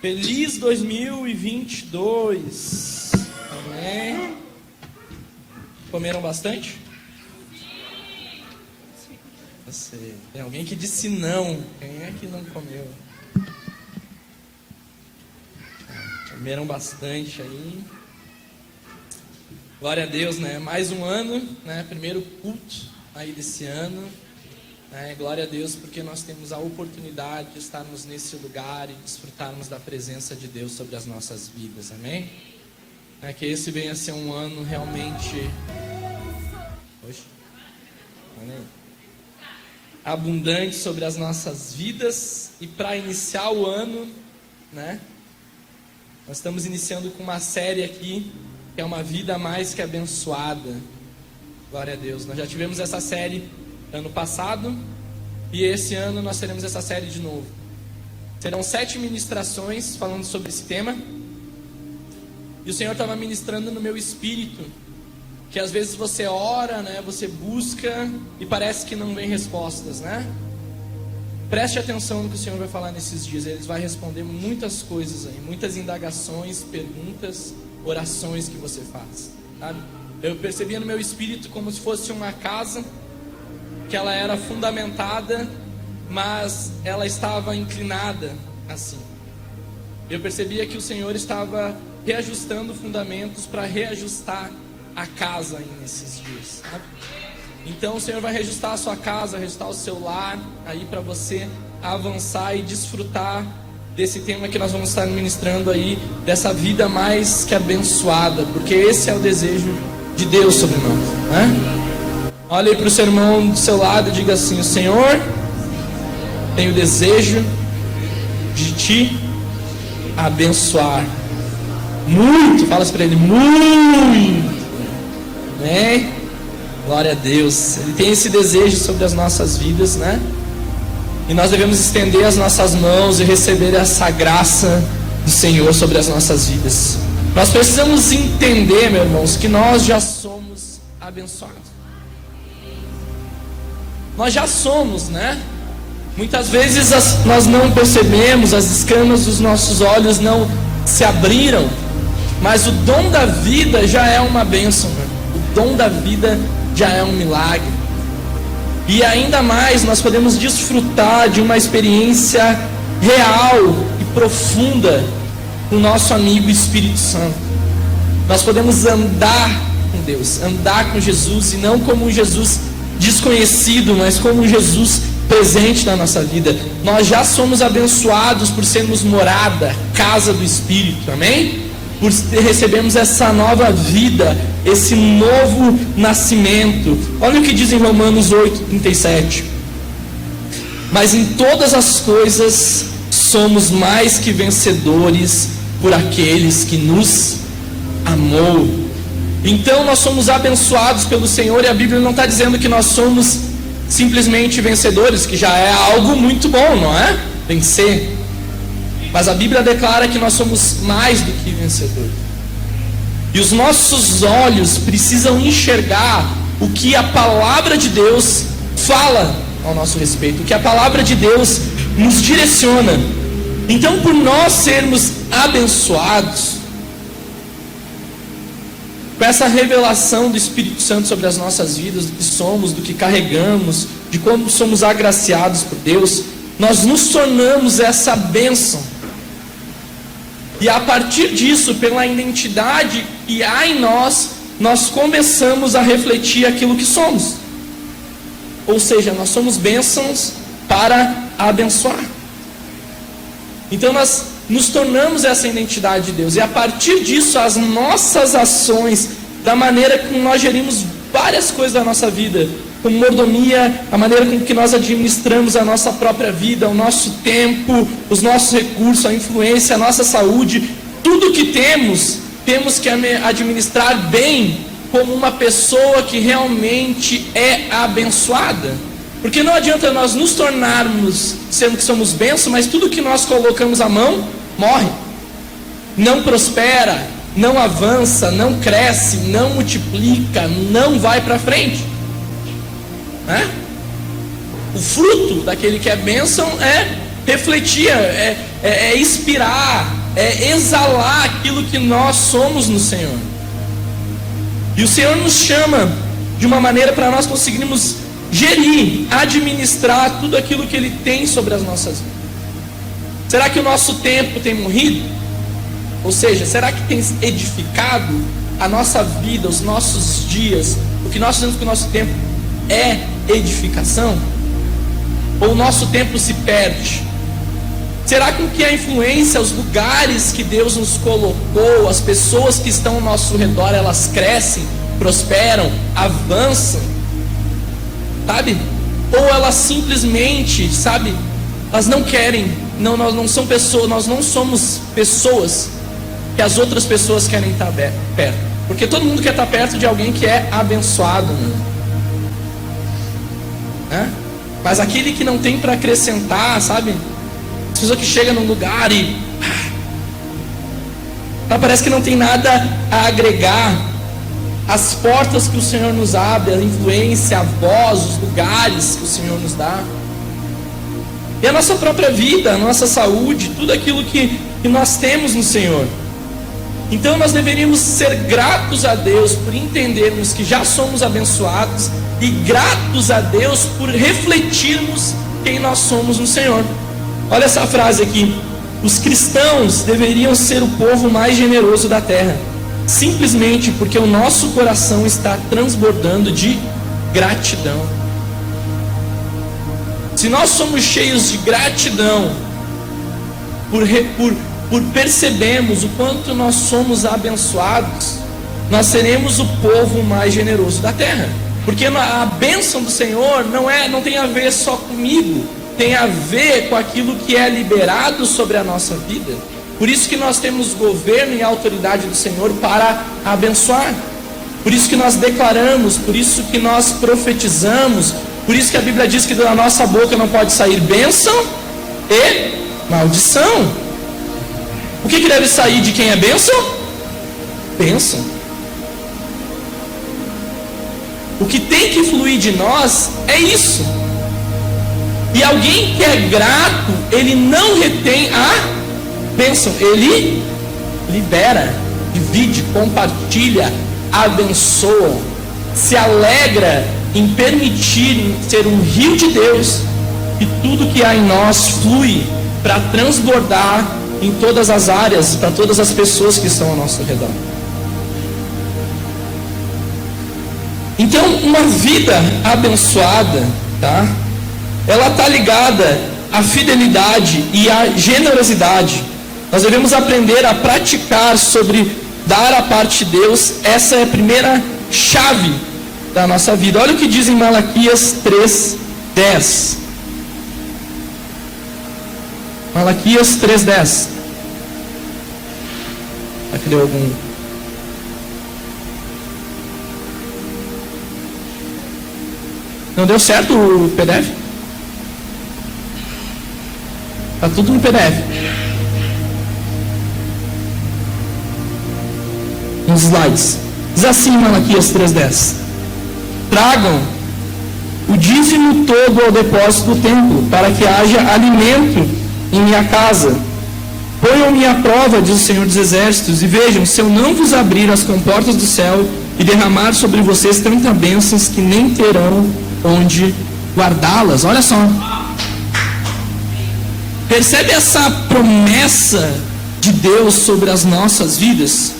Feliz 2022. Amém. Comeram bastante? Você. Tem alguém que disse não. Quem é que não comeu? Comeram bastante aí. Glória a Deus, né? Mais um ano, né? Primeiro culto aí desse ano. Glória a Deus, porque nós temos a oportunidade de estarmos nesse lugar e desfrutarmos da presença de Deus sobre as nossas vidas, amém? Que esse venha a ser um ano realmente abundante sobre as nossas vidas. E para iniciar o ano, né? Nós estamos iniciando com uma série aqui, que é uma vida mais que abençoada. Glória a Deus. Nós já tivemos essa série ano passado, e esse ano nós teremos essa série de novo. Serão 7 ministrações falando sobre esse tema. E o Senhor estava ministrando no meu espírito que às vezes você ora, né, você busca e parece que não vem respostas, né? Preste atenção no que o Senhor vai falar nesses dias. Ele vai responder muitas coisas aí, muitas indagações, perguntas, orações que você faz, sabe? Eu percebia no meu espírito como se fosse uma casa que ela era fundamentada, mas ela estava inclinada assim. Eu percebia que o Senhor estava reajustando fundamentos para reajustar a casa aí nesses dias, sabe? Então o Senhor vai reajustar a sua casa, reajustar o seu lar aí para você avançar e desfrutar desse tema que nós vamos estar ministrando aí, dessa vida mais que abençoada, porque esse é o desejo de Deus sobre nós, né? Olha aí para o seu irmão do seu lado e diga assim: o Senhor tem o desejo de te abençoar muito. Fala para ele: muito, né? Glória a Deus. Ele tem esse desejo sobre as nossas vidas, né? E nós devemos estender as nossas mãos e receber essa graça do Senhor sobre as nossas vidas. Nós precisamos entender, meus irmãos, que nós já somos abençoados. Nós já somos, né? Muitas vezes nós não percebemos, as escamas dos nossos olhos não se abriram, mas o dom da vida já é uma bênção, né? O dom da vida já é um milagre. E ainda mais nós podemos desfrutar de uma experiência real e profunda com o nosso amigo Espírito Santo. Nós podemos andar com Deus, andar com Jesus, e não como um Jesus desconhecido, mas como um Jesus presente na nossa vida. Nós já somos abençoados por sermos morada, casa do Espírito, amém? Por recebermos essa nova vida, esse novo nascimento. Olha o que diz em Romanos 8:37. Mas em todas as coisas somos mais que vencedores por aqueles que nos amou. Então nós somos abençoados pelo Senhor, e a Bíblia não está dizendo que nós somos simplesmente vencedores, que já é algo muito bom, não é? Vencer. Mas a Bíblia declara que nós somos mais do que vencedores. E os nossos olhos precisam enxergar o que a palavra de Deus fala ao nosso respeito, o que a palavra de Deus nos direciona. Então, por nós sermos abençoados, com essa revelação do Espírito Santo sobre as nossas vidas, do que somos, do que carregamos, de como somos agraciados por Deus, nós nos tornamos essa bênção. E a partir disso, pela identidade que há em nós, nós começamos a refletir aquilo que somos. Ou seja, nós somos bênçãos para abençoar. Então nós nos tornamos essa identidade de Deus, e a partir disso as nossas ações, da maneira como nós gerimos várias coisas da nossa vida, como mordomia, a maneira com que nós administramos a nossa própria vida, o nosso tempo, os nossos recursos, a influência, a nossa saúde, tudo que temos que administrar bem, como uma pessoa que realmente é abençoada. Porque não adianta nós nos tornarmos, sendo que somos bênçãos, mas tudo que nós colocamos a mão, morre. Não prospera, não avança, não cresce, não multiplica, não vai para frente. O fruto daquele que é bênção é refletir, é expirar, é exalar aquilo que nós somos no Senhor. E o Senhor nos chama de uma maneira para nós conseguirmos gerir, administrar tudo aquilo que Ele tem sobre as nossas vidas. Será que o nosso tempo tem morrido? Ou seja, será que tem edificado a nossa vida, os nossos dias? O que nós fazemos com o nosso tempo é edificação? Ou o nosso tempo se perde? Será que a influência, os lugares que Deus nos colocou, as pessoas que estão ao nosso redor, elas crescem, prosperam, avançam? Sabe? Ou elas simplesmente, sabe, elas não querem, nós não somos pessoas que as outras pessoas querem estar perto. Porque todo mundo quer estar perto de alguém que é abençoado, né? Mas aquele que não tem para acrescentar, sabe? As pessoas que chegam num lugar e parece que não tem nada a agregar. As portas que o Senhor nos abre, a influência, a voz, os lugares que o Senhor nos dá, e a nossa própria vida, a nossa saúde, tudo aquilo que nós temos no Senhor. Então nós deveríamos ser gratos a Deus por entendermos que já somos abençoados, e gratos a Deus por refletirmos quem nós somos no Senhor. Olha essa frase aqui: os cristãos deveriam ser o povo mais generoso da terra, simplesmente porque o nosso coração está transbordando de gratidão. Se nós somos cheios de gratidão por percebermos o quanto nós somos abençoados, nós seremos o povo mais generoso da terra. Porque a bênção do Senhor não tem a ver só comigo, tem a ver com aquilo que é liberado sobre a nossa vida. Por isso que nós temos governo e autoridade do Senhor para abençoar. Por isso que nós declaramos, por isso que nós profetizamos, por isso que a Bíblia diz que da nossa boca não pode sair bênção e maldição. O que deve sair de quem é bênção? Bênção. O que tem que fluir de nós é isso. E alguém que é grato, ele não retém a bênção, ele libera, divide, compartilha, abençoa, se alegra em permitir ser um rio de Deus, e tudo que há em nós flui para transbordar em todas as áreas, para todas as pessoas que estão ao nosso redor. Então, uma vida abençoada, tá? Ela está ligada à fidelidade e à generosidade. Nós devemos aprender a praticar sobre dar a parte de Deus. Essa é a primeira chave da nossa vida. Olha o que diz em Malaquias 3:10. Malaquias 3:10. Aqui deu algum... Não deu certo o PDF? Está tudo no PDF. Nos slides. Diz assim Malaquias 3:10: tragam o dízimo todo ao depósito do templo, para que haja alimento em minha casa. Ponham-me à prova, diz o Senhor dos Exércitos, e vejam, se eu não vos abrir as comportas do céu e derramar sobre vocês tantas bênçãos que nem terão onde guardá-las. Olha só. Percebe essa promessa de Deus sobre as nossas vidas?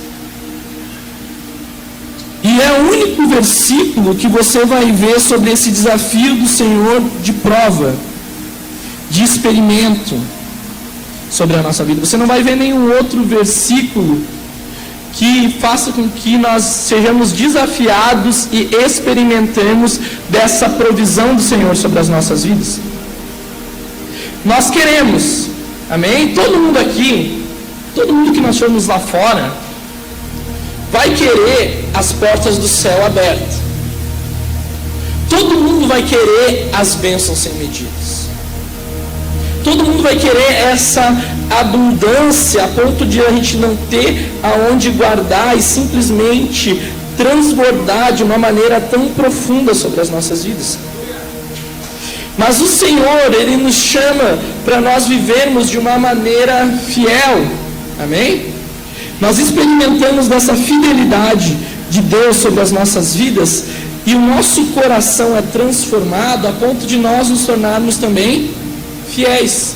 E é o único versículo que você vai ver sobre esse desafio do Senhor de prova, de experimento sobre a nossa vida. Você não vai ver nenhum outro versículo que faça com que nós sejamos desafiados e experimentemos dessa provisão do Senhor sobre as nossas vidas. Nós queremos, amém? Todo mundo aqui, todo mundo que nós formos lá fora, vai querer as portas do céu abertas. Todo mundo vai querer as bênçãos sem medidas. Todo mundo vai querer essa abundância a ponto de a gente não ter aonde guardar e simplesmente transbordar de uma maneira tão profunda sobre as nossas vidas. Mas o Senhor, Ele nos chama para nós vivermos de uma maneira fiel. Amém? Nós experimentamos dessa fidelidade de Deus sobre as nossas vidas e o nosso coração é transformado a ponto de nós nos tornarmos também fiéis.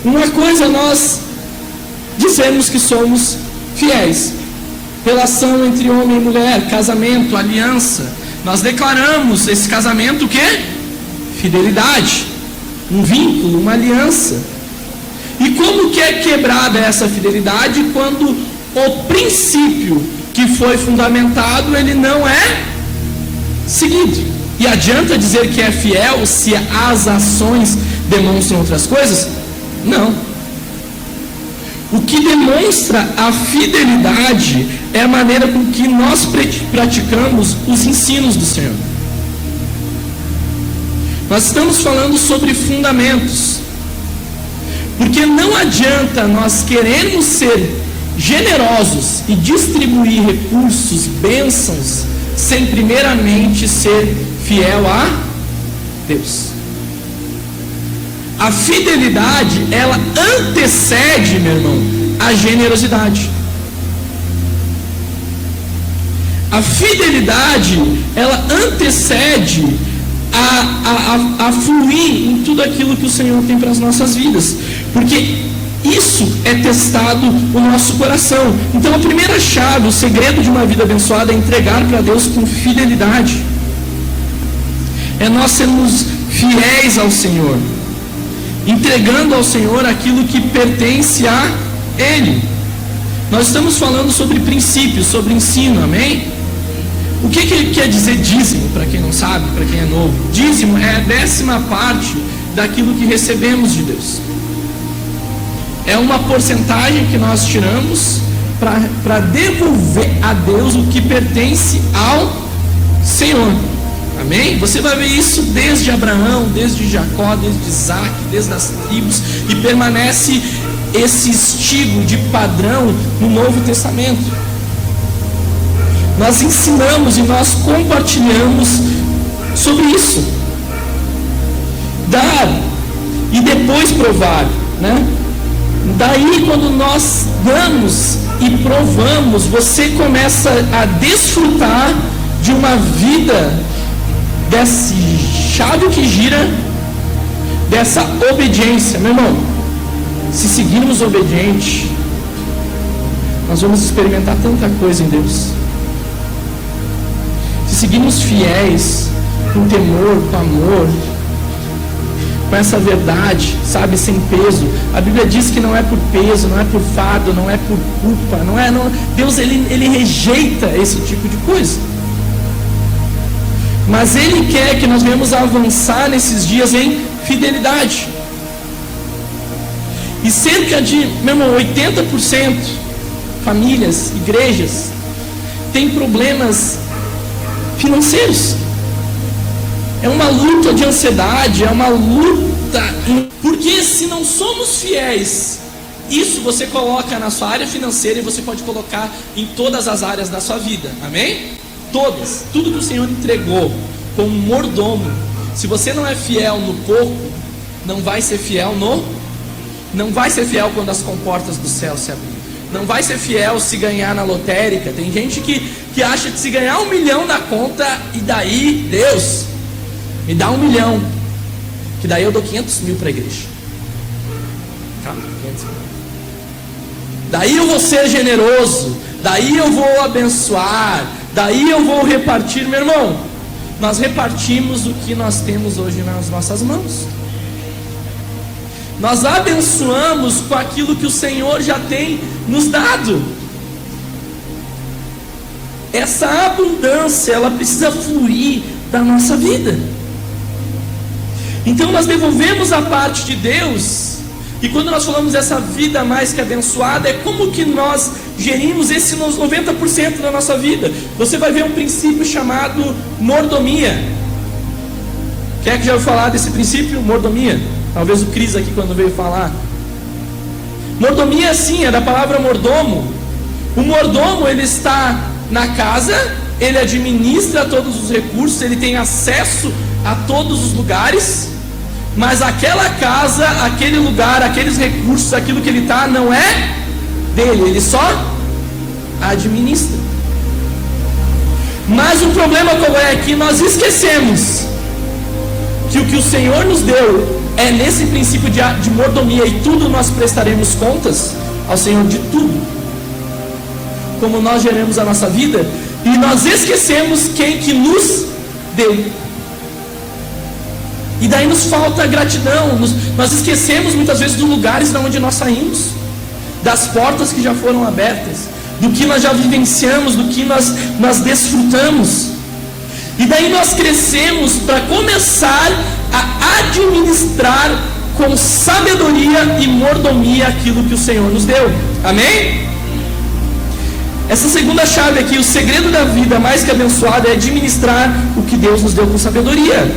Uma coisa é nós dizemos que somos fiéis. Relação entre homem e mulher, casamento, aliança. Nós declaramos esse casamento o quê? Fidelidade. Um vínculo, uma aliança. E como que é quebrada essa fidelidade quando o princípio que foi fundamentado, ele não é seguido? E adianta dizer que é fiel se as ações demonstram outras coisas? Não. O que demonstra a fidelidade é a maneira com que nós praticamos os ensinos do Senhor. Nós estamos falando sobre fundamentos. Porque não adianta nós querermos ser generosos e distribuir recursos, bênçãos, sem primeiramente ser fiel a Deus. A fidelidade, ela antecede, meu irmão, a generosidade. A fidelidade, ela antecede a fluir em tudo aquilo que o Senhor tem para as nossas vidas. Porque isso é testado no nosso coração. Então a primeira chave, o segredo de uma vida abençoada é entregar para Deus com fidelidade. É nós sermos fiéis ao Senhor, entregando ao Senhor aquilo que pertence a Ele. Nós estamos falando sobre princípios, sobre ensino, amém? O que quer dizer dízimo, para quem não sabe, para quem é novo? Dízimo é a 10ª daquilo que recebemos de Deus. É uma porcentagem que nós tiramos para devolver a Deus o que pertence ao Senhor. Amém? Você vai ver isso desde Abraão, desde Jacó, desde Isaac, desde as tribos, e permanece esse estilo de padrão no Novo Testamento. Nós ensinamos e nós compartilhamos sobre isso. Dar e depois provar, né? Daí, quando nós damos e provamos, você começa a desfrutar de uma vida dessa chave que gira, dessa obediência. Meu irmão, se seguirmos obediente, nós vamos experimentar tanta coisa em Deus. Se seguirmos fiéis, com temor, com amor, com essa verdade, sabe, sem peso. A Bíblia diz que não é por peso, não é por fardo, não é por culpa, Deus ele rejeita esse tipo de coisa. Mas Ele quer que nós venhamos avançar nesses dias em fidelidade. E cerca de, meu irmão, 80% famílias, igrejas, têm problemas financeiros. É uma luta de ansiedade, é uma luta. Porque se não somos fiéis, isso você coloca na sua área financeira e você pode colocar em todas as áreas da sua vida. Amém? Todas. Tudo que o Senhor entregou como mordomo. Se você não é fiel no pouco, não vai ser fiel não vai ser fiel quando as comportas do céu se abrirem. Não vai ser fiel se ganhar na lotérica. Tem gente que acha que se ganhar 1 milhão na conta, e daí, Deus, me dá 1 milhão, que daí eu dou 500 mil para a igreja. Calma, 500 mil. Daí eu vou ser generoso, daí eu vou abençoar, daí eu vou repartir. Meu irmão, nós repartimos o que nós temos hoje nas nossas mãos. Nós abençoamos com aquilo que o Senhor já tem nos dado. Essa abundância, ela precisa fluir da nossa vida. Então nós devolvemos a parte de Deus. E quando nós falamos dessa vida mais que abençoada, é como que nós gerimos esse 90% da nossa vida. Você vai ver um princípio chamado mordomia. Quem é que já ouviu falar desse princípio? Mordomia. Talvez o Cris aqui quando veio falar. Mordomia, sim, é da palavra mordomo. O mordomo, ele está na casa, ele administra todos os recursos, ele tem acesso a todos os lugares, mas aquela casa, aquele lugar, aqueles recursos, aquilo que ele está, não é dele, ele só administra. Mas o problema qual é? Que nós esquecemos que o que o Senhor nos deu é nesse princípio de mordomia, e tudo nós prestaremos contas ao Senhor de tudo, como nós geramos a nossa vida, e nós esquecemos quem que nos deu. E daí nos falta gratidão, nós esquecemos muitas vezes dos lugares de onde nós saímos, das portas que já foram abertas, do que nós já vivenciamos, do que nós desfrutamos. E daí nós crescemos para começar a administrar com sabedoria e mordomia aquilo que o Senhor nos deu. Amém? Essa segunda chave aqui, o segredo da vida mais que abençoada, é administrar o que Deus nos deu com sabedoria.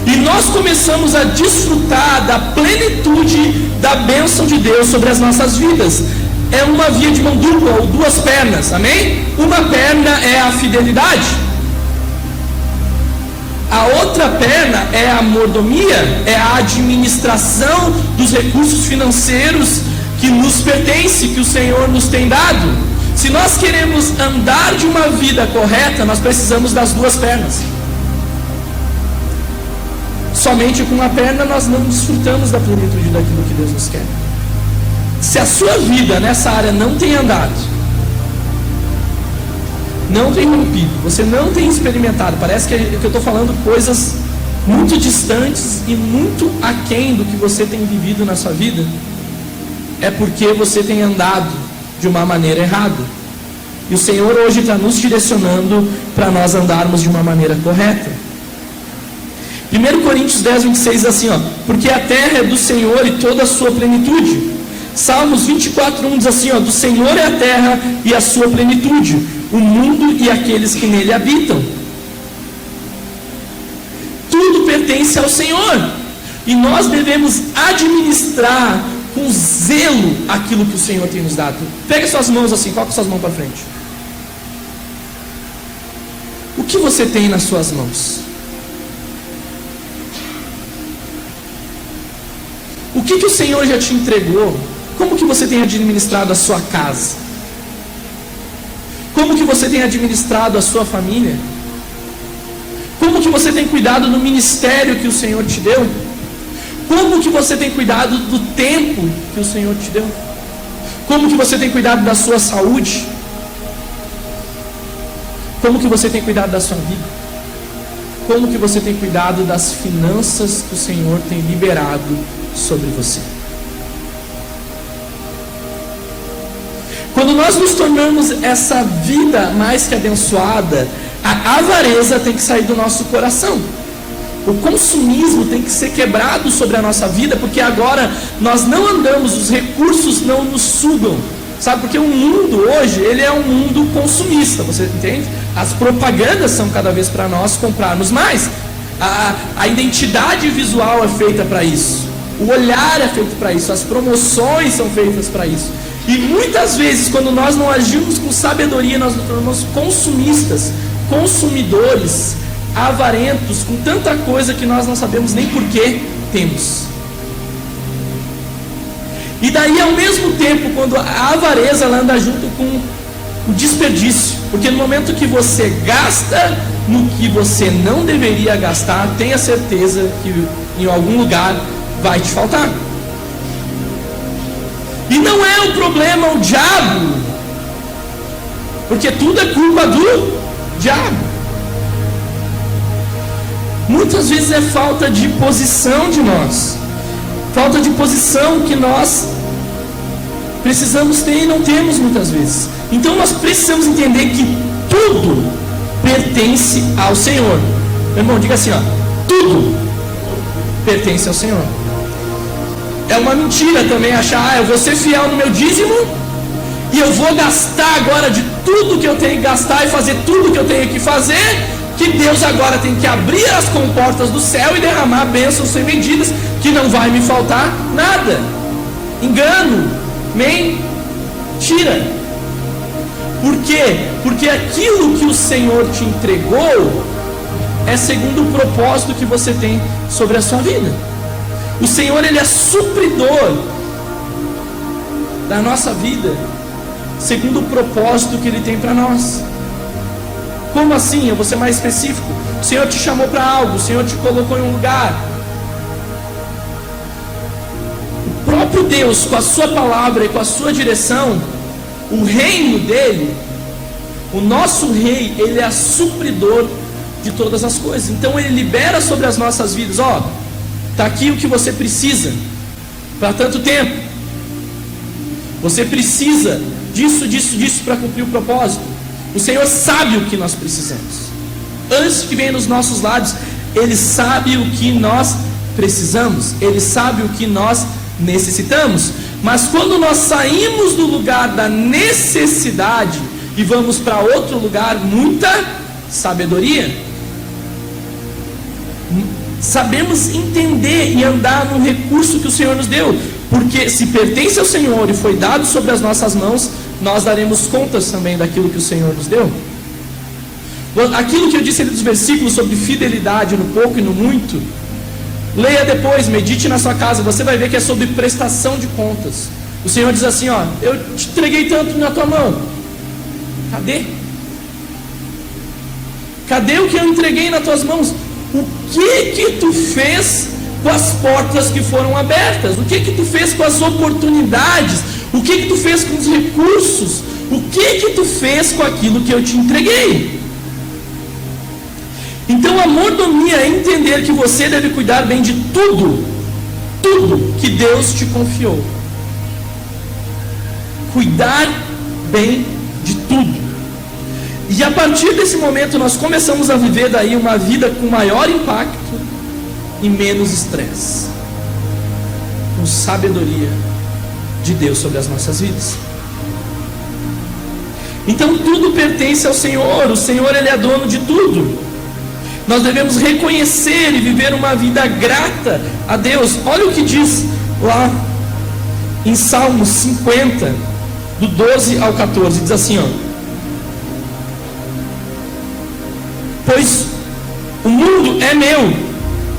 E nós começamos a desfrutar da plenitude da bênção de Deus sobre as nossas vidas. É uma via de mão dupla, ou duas pernas, amém? Uma perna é a fidelidade, a outra perna é a mordomia, é a administração dos recursos financeiros que nos pertence, que o Senhor nos tem dado. Se nós queremos andar de uma vida correta, nós precisamos das duas pernas. Somente com uma perna nós não desfrutamos da plenitude daquilo que Deus nos quer. Se a sua vida nessa área não tem andado, não tem rompido, você não tem experimentado, parece que eu estou falando coisas muito distantes e muito aquém do que você tem vivido na sua vida, é porque você tem andado de uma maneira errada. E o Senhor hoje está nos direcionando para nós andarmos de uma maneira correta. 1 Coríntios 10, 26 diz assim, porque a terra é do Senhor e toda a sua plenitude. Salmos 24, 1 diz assim, do Senhor é a terra e a sua plenitude, o mundo e aqueles que nele habitam. Tudo pertence ao Senhor, e nós devemos administrar com zelo aquilo que o Senhor tem nos dado. Pega suas mãos assim, coloca suas mãos para frente. O que você tem nas suas mãos? O que o Senhor já te entregou? Como que você tem administrado a sua casa? Como que você tem administrado a sua família? Como que você tem cuidado do ministério que o Senhor te deu? Como que você tem cuidado do tempo que o Senhor te deu? Como que você tem cuidado da sua saúde? Como que você tem cuidado da sua vida? Como que você tem cuidado das finanças que o Senhor tem liberado sobre você? Quando nós nos tornamos essa vida mais que abençoada, a avareza tem que sair do nosso coração. O consumismo tem que ser quebrado sobre a nossa vida, porque agora nós não andamos, os recursos não nos sugam. Sabe, porque o mundo hoje, ele é um mundo consumista, você entende? As propagandas são cada vez para nós comprarmos mais. A identidade visual é feita para isso. O olhar é feito para isso. As promoções são feitas para isso. E muitas vezes, quando nós não agimos com sabedoria, nós nos tornamos consumistas, consumidores, avarentos, com tanta coisa que nós não sabemos nem por que temos. E daí, ao mesmo tempo, quando a avareza ela anda junto com o desperdício, porque no momento que você gasta no que você não deveria gastar, tenha certeza que em algum lugar vai te faltar. E não é o problema o diabo, porque tudo é culpa do diabo. Muitas vezes é falta de posição de nós, falta de posição que nós precisamos ter e não temos muitas vezes. Então nós precisamos entender que tudo pertence ao Senhor. Meu irmão, diga assim, tudo pertence ao Senhor. É uma mentira também achar, eu vou ser fiel no meu dízimo e eu vou gastar agora de tudo que eu tenho que gastar e fazer tudo que eu tenho que fazer, que Deus agora tem que abrir as comportas do céu e derramar bênçãos sem medidas, que não vai me faltar nada. Engano, mentira. Por quê? Porque aquilo que o Senhor te entregou é segundo o propósito que você tem sobre a sua vida. O Senhor, Ele é supridor da nossa vida, segundo o propósito que Ele tem para nós. Como assim? Eu vou ser mais específico. O Senhor te chamou para algo, o Senhor te colocou em um lugar. O próprio Deus, com a sua palavra e com a sua direção, o reino dele, o nosso rei, ele é supridor de todas as coisas. Então ele libera sobre as nossas vidas: ó, está aqui o que você precisa para tanto tempo. Você precisa disso, disso, disso para cumprir o propósito. O Senhor sabe o que nós precisamos. Antes que venha nos nossos lábios, Ele sabe o que nós precisamos. Ele sabe o que nós necessitamos. Mas quando nós saímos do lugar da necessidade e vamos para outro lugar, muita sabedoria. Sabemos entender e andar no recurso que o Senhor nos deu. Porque se pertence ao Senhor e foi dado sobre as nossas mãos, nós daremos contas também daquilo que o Senhor nos deu. Aquilo que eu disse ali dos versículos sobre fidelidade no pouco e no muito, leia depois, medite na sua casa, você vai ver que é sobre prestação de contas. O Senhor diz assim: ó, eu te entreguei tanto na tua mão, cadê? Cadê o que eu entreguei nas tuas mãos? O que tu fez com as portas que foram abertas? O que tu fez com as oportunidades? O que tu fez com os recursos? O que tu fez com aquilo que eu te entreguei? Então a mordomia é entender que você deve cuidar bem de tudo que Deus te confiou. Cuidar bem de tudo. E a partir desse momento nós começamos a viver daí uma vida com maior impacto e menos estresse, com sabedoria de Deus sobre as nossas vidas. Então tudo pertence ao Senhor. O Senhor, Ele é dono de tudo. Nós devemos reconhecer e viver uma vida grata a Deus. Olha o que diz lá em Salmos 50, do 12 ao 14, diz assim, ó: pois o mundo é meu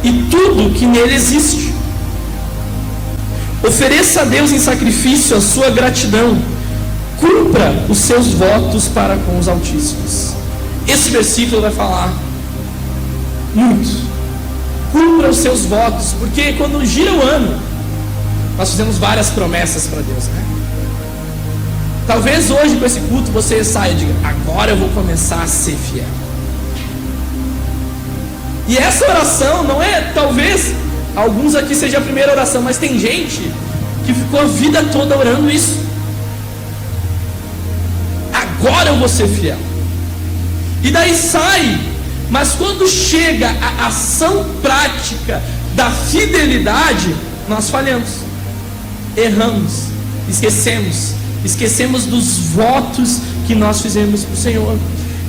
e tudo que nele existe. Ofereça a Deus em sacrifício a sua gratidão. Cumpra os seus votos para com os Altíssimos. Esse versículo vai falar muito. Cumpra os seus votos, porque quando gira o ano, nós fizemos várias promessas para Deus, né? Talvez hoje com esse culto você saia e diga: agora eu vou começar a ser fiel. E essa oração não é, talvez alguns aqui seja a primeira oração, mas tem gente que ficou a vida toda orando isso. Agora eu vou ser fiel. E daí sai, mas quando chega a ação prática da fidelidade, nós falhamos, erramos, esquecemos dos votos que nós fizemos para o Senhor.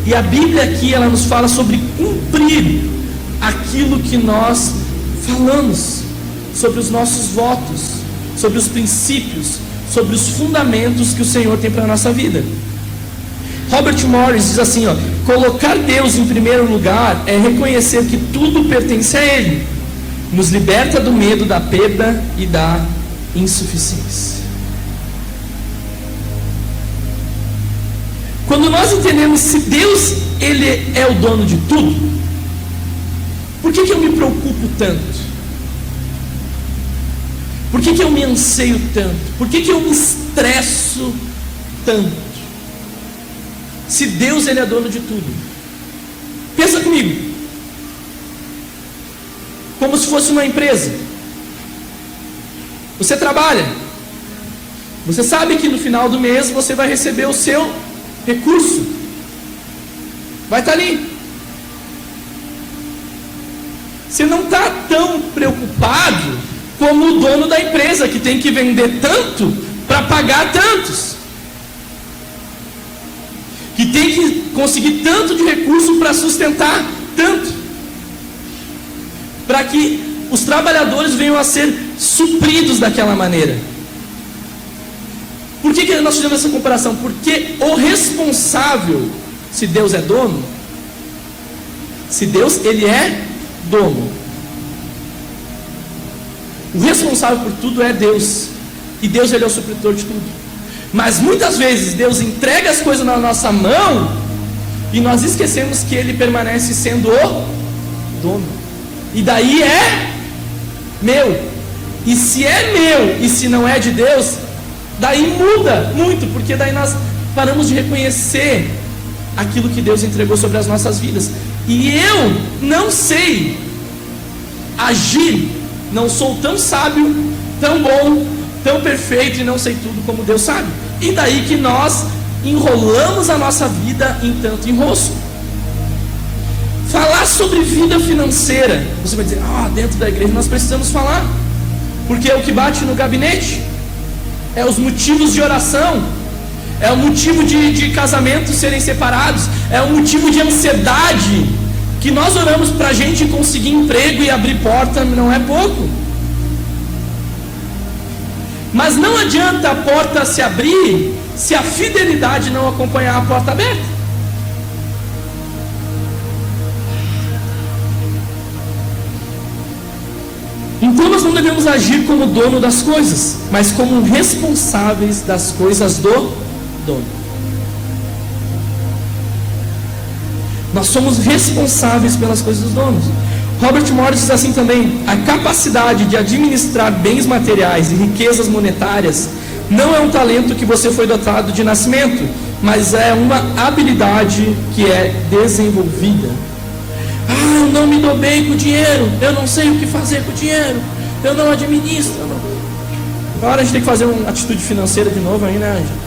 E a Bíblia aqui, ela nos fala sobre cumprir aquilo que nós falamos, sobre os nossos votos, sobre os princípios, sobre os fundamentos que o Senhor tem para a nossa vida. Robert Morris diz assim, ó: colocar Deus em primeiro lugar é reconhecer que tudo pertence a Ele, nos liberta do medo da perda e da insuficiência. Quando nós entendemos se Deus, Ele é o dono de tudo, por que eu me preocupo tanto? Por que eu me anseio tanto? Por que eu me estresso tanto? Se Deus, Ele é dono de tudo. Pensa comigo, como se fosse uma empresa. Você trabalha, você sabe que no final do mês você vai receber o seu recurso, vai estar ali. Você não está tão preocupado como o dono da empresa, que tem que vender tanto para pagar tantos, que tem que conseguir tanto de recurso para sustentar tanto, para que os trabalhadores venham a ser supridos daquela maneira. Por que nós fizemos essa comparação? Porque o responsável, se Deus é dono, se Deus, Ele é dono, O responsável por tudo é Deus. E Deus, Ele é o supridor de tudo. Mas muitas vezes Deus entrega as coisas na nossa mão e nós esquecemos que Ele permanece sendo o dono. E daí é meu. E se é meu e se não é de Deus, daí muda muito, porque daí nós paramos de reconhecer aquilo que Deus entregou sobre as nossas vidas. E eu não sei agir, não sou tão sábio, tão bom, tão perfeito e não sei tudo como Deus sabe. E daí que nós enrolamos a nossa vida em tanto enrosco. Falar sobre vida financeira, você vai dizer, dentro da igreja nós precisamos falar, porque é o que bate no gabinete, é os motivos de oração, é o motivo de casamentos serem separados, é o motivo de ansiedade, que nós oramos para a gente conseguir emprego e abrir porta, não é pouco. Mas não adianta a porta se abrir se a fidelidade não acompanhar a porta aberta. Então nós não devemos agir como dono das coisas, mas como responsáveis das coisas do dono. Nós somos responsáveis pelas coisas dos donos. Robert Morris diz assim também: a capacidade de administrar bens materiais e riquezas monetárias não é um talento que você foi dotado de nascimento, mas é uma habilidade que é desenvolvida. Eu não me dou bem com o dinheiro, eu não sei o que fazer com o dinheiro, eu não administro. Agora a gente tem que fazer uma atitude financeira de novo aí, né, Ângela?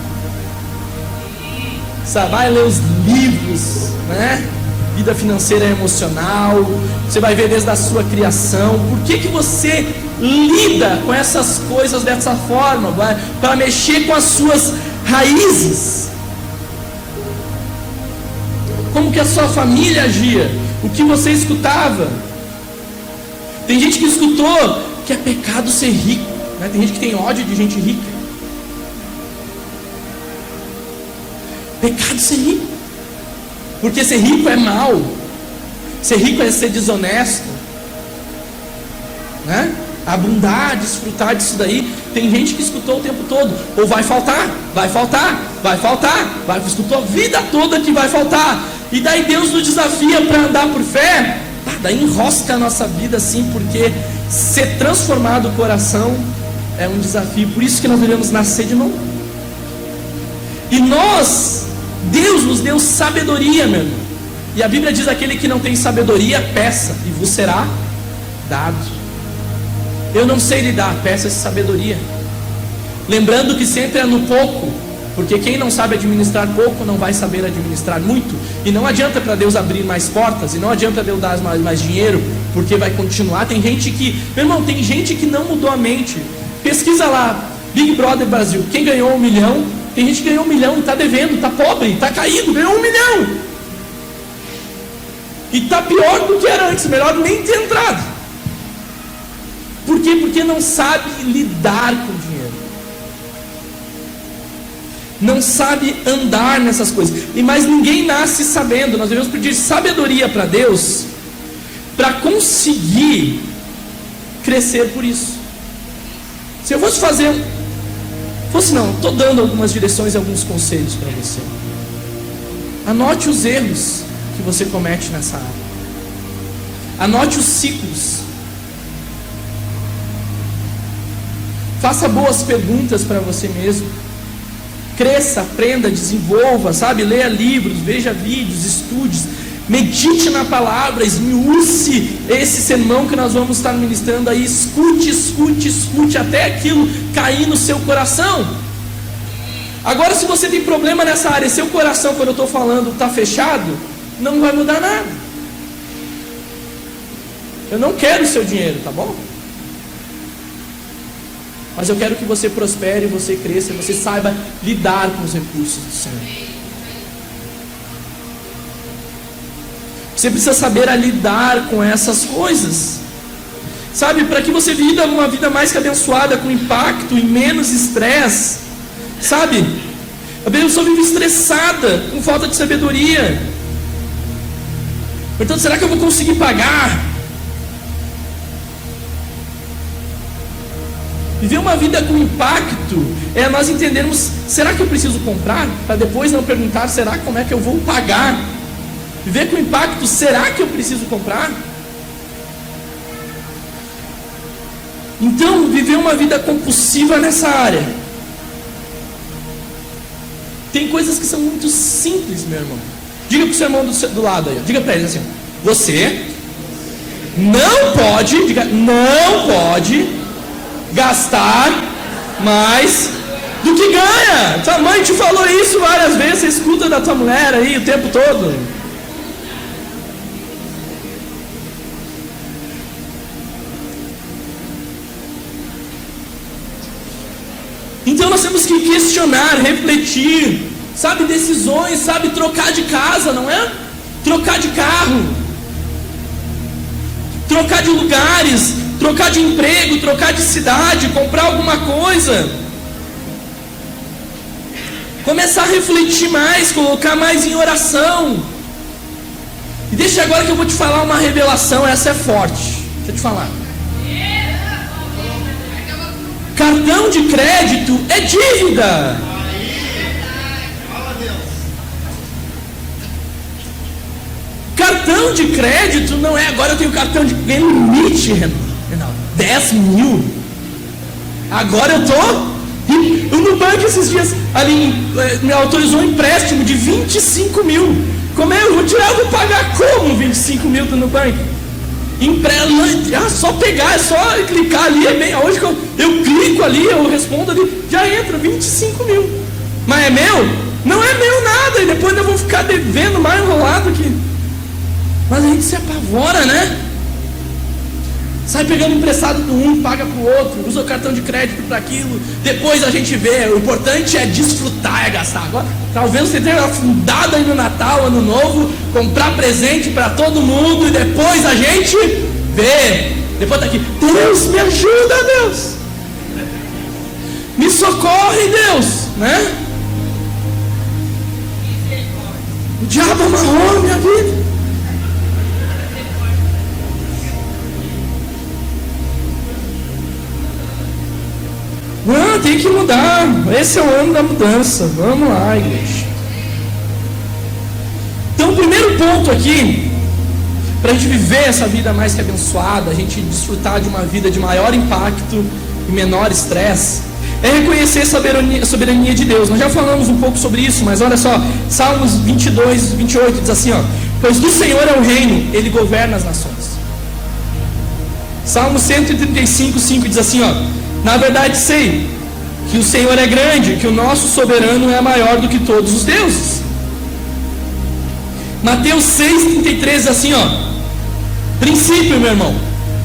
Você vai ler os livros, né? Vida financeira e emocional, você vai ver desde a sua criação. Por que você lida com essas coisas dessa forma? Para mexer com as suas raízes. Como que a sua família agia? O que você escutava? Tem gente que escutou que é pecado ser rico, né? Tem gente que tem ódio de gente rica. Pecado ser rico, porque ser rico é mal, ser rico é ser desonesto, né? Abundar, desfrutar disso daí. Tem gente que escutou o tempo todo, ou vai faltar, vai faltar, vai faltar, escutou a vida toda que vai faltar. E daí Deus nos desafia para andar por fé. Daí enrosca a nossa vida assim, porque ser transformado o coração é um desafio. Por isso que nós devemos nascer de novo. E Deus nos deu sabedoria, meu irmão. E a Bíblia diz: aquele que não tem sabedoria, peça, e vos será dado. Eu não sei lidar, peça essa sabedoria. Lembrando que sempre é no pouco, porque quem não sabe administrar pouco não vai saber administrar muito. E não adianta para Deus abrir mais portas, e não adianta Deus dar mais dinheiro, porque vai continuar. Tem gente que, meu irmão, tem gente que não mudou a mente. Pesquisa lá, Big Brother Brasil, quem ganhou 1 milhão? Tem gente que ganhou 1 milhão e está devendo, está pobre, está caído, ganhou 1 milhão. E está pior do que era antes, melhor nem ter entrado. Por quê? Porque não sabe lidar com o dinheiro. Não sabe andar nessas coisas. E mais ninguém nasce sabendo. Nós devemos pedir sabedoria para Deus, para conseguir crescer por isso. Se eu fosse estou dando algumas direções e alguns conselhos para você. Anote os erros que você comete nessa área. Anote os ciclos. Faça boas perguntas para você mesmo. Cresça, aprenda, desenvolva, sabe? Leia livros, veja vídeos, estude, medite na palavra, esmiúce esse sermão que nós vamos estar ministrando aí. Escute até aquilo cair no seu coração. Agora, se você tem problema nessa área, seu coração, quando eu estou falando, está fechado, não vai mudar nada. Eu não quero o seu dinheiro, tá bom? Mas eu quero que você prospere, você cresça, você saiba lidar com os recursos do Senhor. Você precisa saber lidar com essas coisas. Sabe, para que você viva uma vida mais que abençoada, com impacto e menos estresse. Sabe, a pessoa vive estressada, com falta de sabedoria. Então, será que eu vou conseguir pagar? Viver uma vida com impacto é nós entendermos: será que eu preciso comprar? Para depois não perguntar: será como é que eu vou pagar? Viver com impacto: será que eu preciso comprar? Então, viver uma vida compulsiva nessa área. Tem coisas que são muito simples, meu irmão. Diga para o seu irmão do lado aí, diga para ele assim: você não pode, diga, não pode gastar mais do que ganha. Tua mãe te falou isso várias vezes, você escuta da tua mulher aí o tempo todo. Então nós temos que questionar, refletir, sabe, decisões, sabe, trocar de casa, não é? Trocar de carro, trocar de lugares, trocar de emprego, trocar de cidade, comprar alguma coisa. Começar a refletir mais, colocar mais em oração. E deixa agora que eu vou te falar uma revelação, essa é forte. Deixa eu te falar. Cartão de crédito é dívida. Cartão de crédito não é agora eu tenho cartão de limite, Renan, 10 mil. Agora eu tô no banco esses dias ali me autorizou um empréstimo de 25 mil. Como é? Eu vou tirar, eu vou pagar como 25 mil no banco? Só pegar, é só clicar ali, é bem, hoje que eu clico ali, eu respondo ali, já entra 25 mil. Mas é meu? Não é meu nada, e depois eu vou ficar devendo mais enrolado que. Mas a gente se apavora, né? Sai pegando emprestado do um, paga pro outro, usa o cartão de crédito para aquilo, depois a gente vê. O importante é desfrutar, é gastar. Agora, talvez você tenha afundado aí no Natal, Ano Novo, comprar presente para todo mundo e depois a gente vê. Depois tá aqui: Deus, me ajuda, Deus, me socorre, Deus, né? O diabo amarrou a minha vida. Não, tem que mudar. Esse é o ano da mudança. Vamos lá, igreja. Então, o primeiro ponto aqui, para a gente viver essa vida mais que abençoada, a gente desfrutar de uma vida de maior impacto e menor estresse, é reconhecer a soberania de Deus. Nós já falamos um pouco sobre isso, mas olha só, Salmos 22, 28 diz assim, ó: pois do Senhor é o reino, Ele governa as nações. Salmo 135, 5 diz assim, ó: na verdade sei que o Senhor é grande, que o nosso soberano é maior do que todos os deuses. Mateus 6,33 diz assim, ó: princípio, meu irmão,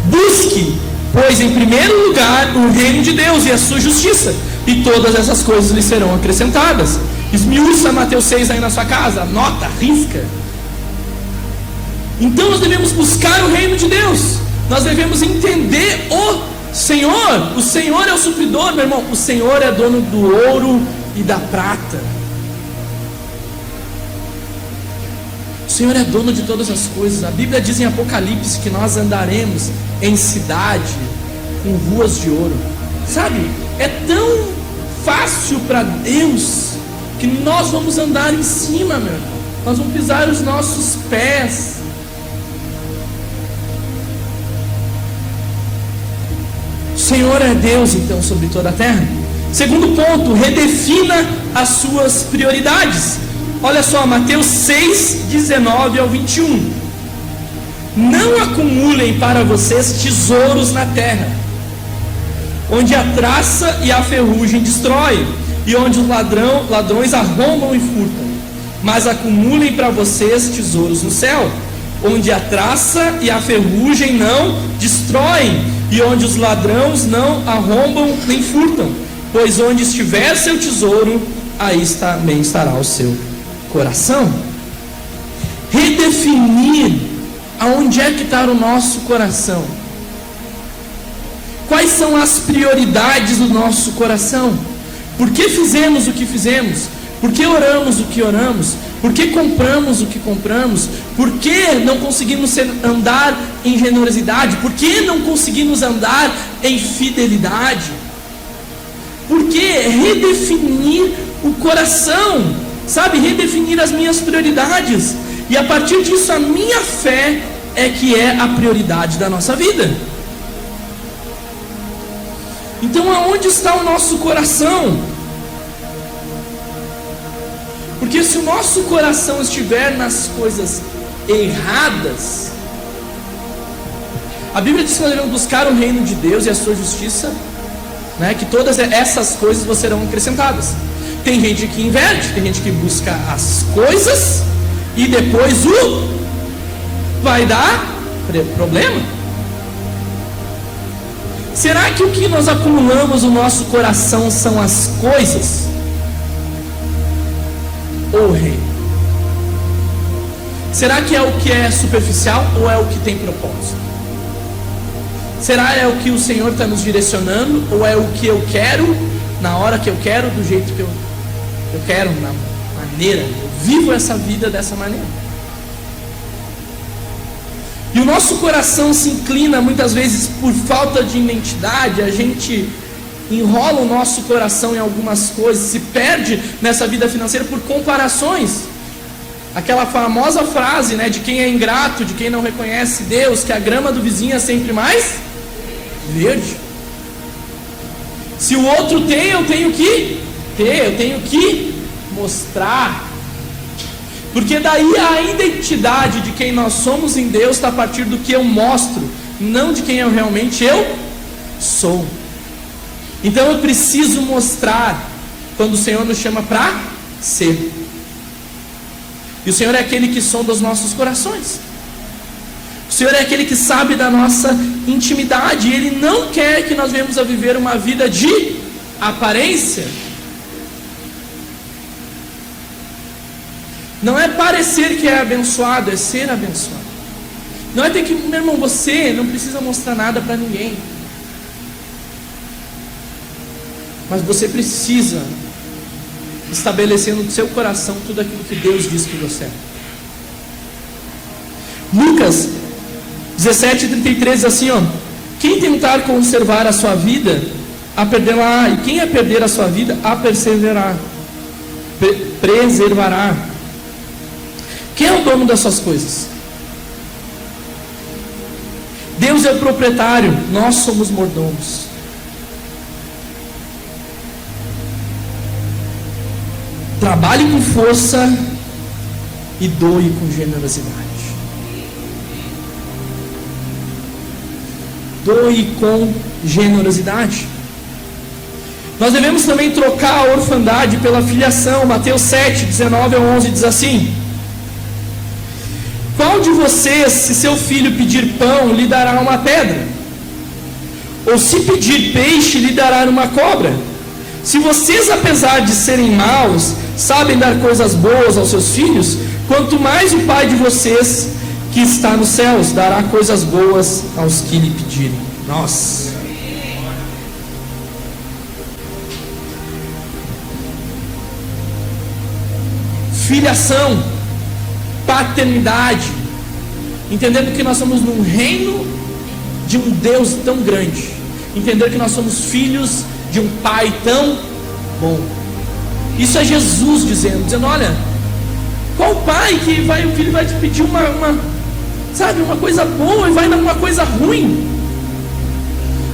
busque, pois em primeiro lugar o reino de Deus e a sua justiça, e todas essas coisas lhe serão acrescentadas. Esmiuça Mateus 6 aí na sua casa, anota, risca. Então nós devemos buscar o reino de Deus, nós devemos entender o Senhor é o supridor, meu irmão. O Senhor é dono do ouro e da prata. O Senhor é dono de todas as coisas. A Bíblia diz em Apocalipse que nós andaremos em cidade com ruas de ouro. Sabe, é tão fácil para Deus que nós vamos andar em cima, meu irmão. Nós vamos pisar os nossos pés. O Senhor é Deus, então, sobre toda a terra. Segundo ponto, redefina as suas prioridades. Olha só, Mateus 6, 19 ao 21. Não acumulem para vocês tesouros na terra, onde a traça e a ferrugem destroem, e onde os ladrões arrombam e furtam. Mas acumulem para vocês tesouros no céu, onde a traça e a ferrugem não destroem, e onde os ladrões não arrombam nem furtam. Pois onde estiver seu tesouro, aí também estará o seu coração. Redefinir aonde é que está o nosso coração. Quais são as prioridades do nosso coração? Por que fizemos o que fizemos? Por que oramos o que oramos? Por que compramos o que compramos? Por que não conseguimos andar em generosidade? Por que não conseguimos andar em fidelidade? Porque redefinir o coração, sabe? Redefinir as minhas prioridades. E a partir disso, a minha fé é que é a prioridade da nossa vida. Então, aonde está o nosso coração? Porque se o nosso coração estiver nas coisas erradas, a Bíblia diz que nós devemos buscar o reino de Deus e a sua justiça, né? Que todas essas coisas vos serão acrescentadas. Tem gente que inverte, tem gente que busca as coisas e depois vai dar problema. Será que o que nós acumulamos no nosso coração são as coisas ou o reino? Será que é o que é superficial ou é o que tem propósito? Será é o que o Senhor está nos direcionando ou é o que eu quero, na hora que eu quero, do jeito que eu quero, na maneira, eu vivo essa vida dessa maneira? E o nosso coração se inclina muitas vezes por falta de identidade. A gente enrola o nosso coração em algumas coisas, se perde nessa vida financeira por comparações. Aquela famosa frase, né, de quem é ingrato, de quem não reconhece Deus, que a grama do vizinho é sempre mais verde. Se o outro tem, eu tenho que ter, eu tenho que mostrar. Porque daí a identidade de quem nós somos em Deus está a partir do que eu mostro, não de quem eu realmente sou. Então eu preciso mostrar quando o Senhor nos chama para ser. E o Senhor é aquele que sonda os nossos corações. O Senhor é aquele que sabe da nossa intimidade. E Ele não quer que nós venhamos a viver uma vida de aparência. Não é parecer que é abençoado, é ser abençoado. Não é ter que, meu irmão, você não precisa mostrar nada para ninguém. Mas você precisa estabelecer no seu coração tudo aquilo que Deus diz que você é. Lucas 17:33 diz assim, ó: quem tentar conservar a sua vida, a perdê-la, e quem a perder a sua vida, a preservará. Quem é o dono dessas coisas? Deus é o proprietário, nós somos mordomos. Trabalhe com força e doe com generosidade. Doe com generosidade. Nós devemos também trocar a orfandade pela filiação. Mateus 7:19-11 diz assim: qual de vocês, se seu filho pedir pão, lhe dará uma pedra? Ou se pedir peixe, lhe dará uma cobra? Se vocês, apesar de serem maus, sabem dar coisas boas aos seus filhos, quanto mais o Pai de vocês, que está nos céus, dará coisas boas aos que lhe pedirem. Nossa! Filiação, paternidade, entendendo que nós somos num reino de um Deus tão grande, entender que nós somos filhos de um Pai tão bom. Isso é Jesus dizendo, olha, qual pai que o filho vai te pedir uma coisa boa e vai dar uma coisa ruim?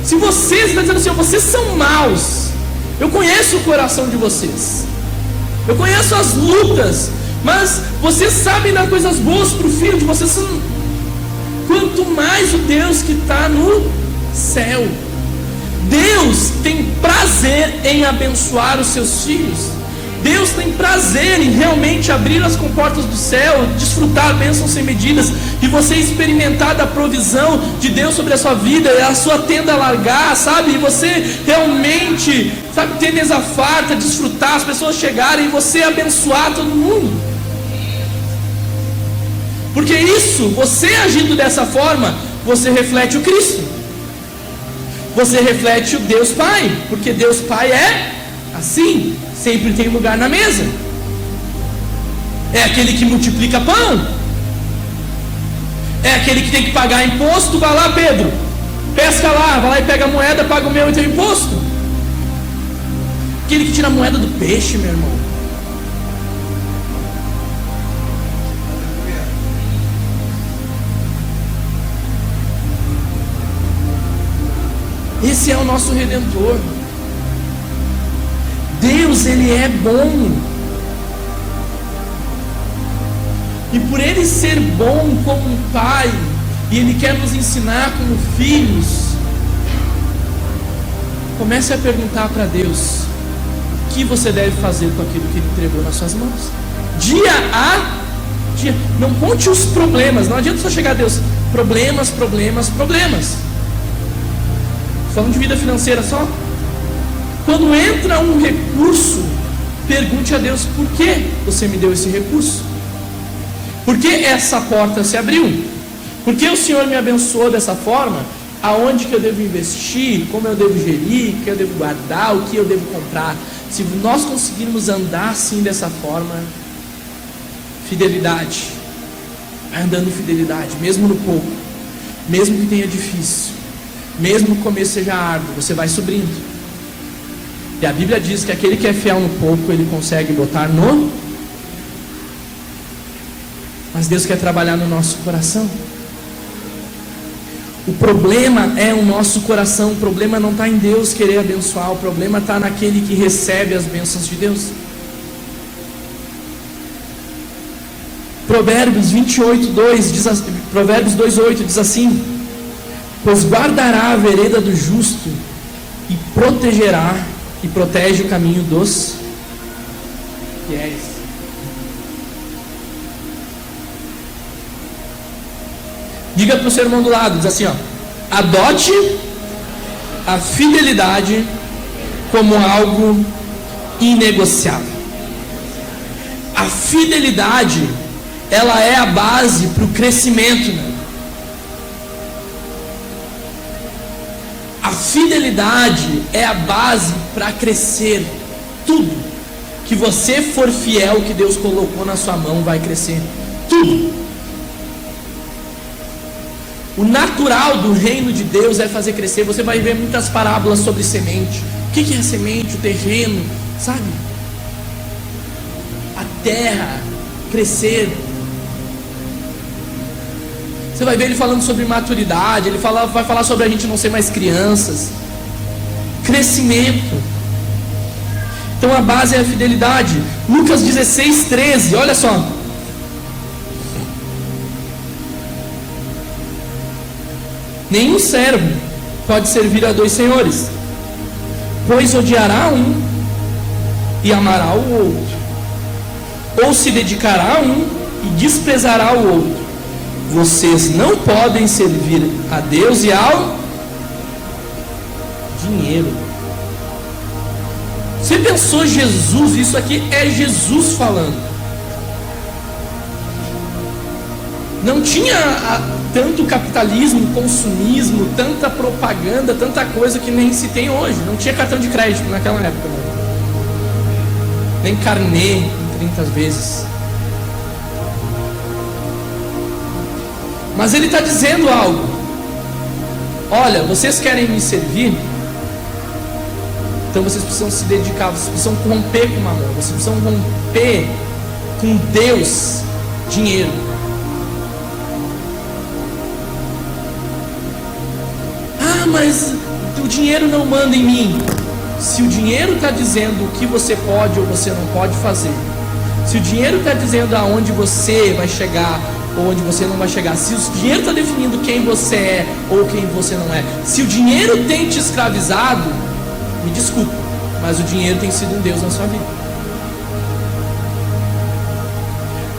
Se vocês, está dizendo assim, vocês são maus, eu conheço o coração de vocês, eu conheço as lutas, mas vocês sabem dar coisas boas para o filho de vocês. Quanto mais o Deus que está no céu. Deus tem prazer em abençoar os seus filhos. Deus tem prazer em realmente abrir as comportas do céu, desfrutar bênçãos sem medidas, e você experimentar da provisão de Deus sobre a sua vida, e a sua tenda largar, sabe? E você realmente, sabe, ter mesa farta, desfrutar, as pessoas chegarem e você abençoar todo mundo. Porque isso, você agindo dessa forma, você reflete o Cristo. Você reflete o Deus Pai, porque Deus Pai é assim, sempre tem lugar na mesa. É aquele que multiplica pão. É aquele que tem que pagar imposto. Vai lá, Pedro, pesca lá, vai lá e pega a moeda, paga o meu e teu imposto. aquele que tira a moeda do peixe, meu irmão. Esse é o nosso Redentor. Deus, Ele é bom. E por Ele ser bom como um Pai, e Ele quer nos ensinar como filhos, comece a perguntar para Deus o que você deve fazer com aquilo que Ele entregou nas suas mãos. Dia a dia. Não conte os problemas. Não adianta só chegar a Deus. Problemas. Falando de vida financeira só. Quando entra um recurso, pergunte a Deus: por que você me deu esse recurso? Por que essa porta se abriu? Por que o Senhor me abençoou dessa forma? Aonde que eu devo investir? Como eu devo gerir? O que eu devo guardar? O que eu devo comprar? Se nós conseguirmos andar assim dessa forma, fidelidade, vai andando em fidelidade, mesmo no pouco, mesmo que tenha difícil, mesmo no começo seja árduo, você vai subindo. E a Bíblia diz que aquele que é fiel no pouco, ele consegue botar no... Mas Deus quer trabalhar no nosso coração. O problema é o nosso coração. O problema não está em Deus querer abençoar. O problema está naquele que recebe as bênçãos de Deus. Provérbios 28:2 diz, Provérbios 2:8 diz assim: pois guardará a vereda do justo e protegerá, e protege o caminho dos fiéis. Diga para o seu irmão do lado, diz assim, ó: adote a fidelidade como algo inegociável. A fidelidade, ela é a base para o crescimento, né? A fidelidade é a base para crescer. Tudo que você for fiel, que Deus colocou na sua mão, vai crescer. Tudo. O natural do reino de Deus é fazer crescer. Você vai ver muitas parábolas sobre semente. O que é a semente? O terreno, sabe? A terra, crescer. Você vai ver ele falando sobre maturidade. Ele vai falar sobre a gente não ser mais crianças. Crescimento. Então a base é a fidelidade. Lucas 16:13, olha só. Nenhum servo pode servir a dois senhores, pois odiará um e amará o outro, ou se dedicará a um e desprezará o outro. Vocês não podem servir a Deus e ao dinheiro. Você pensou Jesus? Isso aqui é Jesus falando. Não tinha tanto capitalismo, consumismo, tanta propaganda, tanta coisa que nem se tem hoje. Não tinha cartão de crédito naquela época, nem carnê 30 vezes. Mas ele está dizendo algo. Olha, vocês querem me servir? Então vocês precisam se dedicar, vocês precisam romper com o mamão, vocês precisam romper com Deus, dinheiro. Ah, mas o dinheiro não manda em mim. Se o dinheiro está dizendo o que você pode ou você não pode fazer, se o dinheiro está dizendo aonde você vai chegar ou onde você não vai chegar, se o dinheiro está definindo quem você é ou quem você não é, se o dinheiro tem te escravizado, me desculpa, mas o dinheiro tem sido um Deus na sua vida.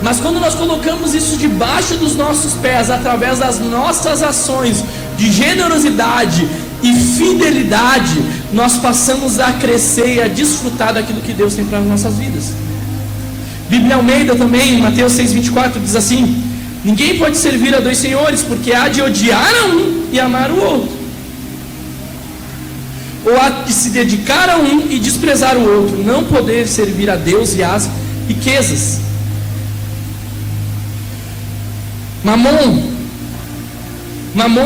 Mas quando nós colocamos isso debaixo dos nossos pés, através das nossas ações de generosidade e fidelidade, nós passamos a crescer e a desfrutar daquilo que Deus tem para as nossas vidas. Bíblia Almeida também, em Mateus 6:24, diz assim: ninguém pode servir a dois senhores, porque há de odiar a um e amar o outro, ou há de se dedicar a um e desprezar o outro, não poder servir a Deus e às riquezas. Mamon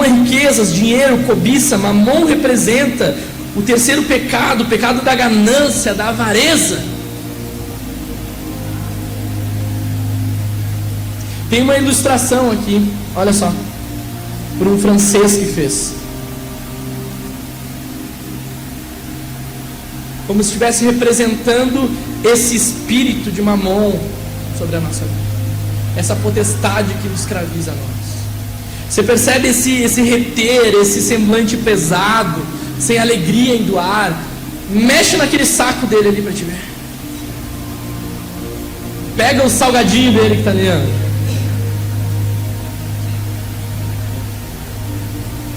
é riquezas, dinheiro, cobiça. Mamon representa O terceiro pecado, o pecado da ganância, da avareza. Tem uma ilustração aqui, olha só, por um francês que fez. Como se estivesse representando esse espírito de Mamon sobre a nossa vida. Essa potestade que nos escraviza a nós. Você percebe esse reter, esse semblante pesado, sem alegria em doar. Mexe naquele saco dele ali para te ver. Pega o salgadinho dele que está ali.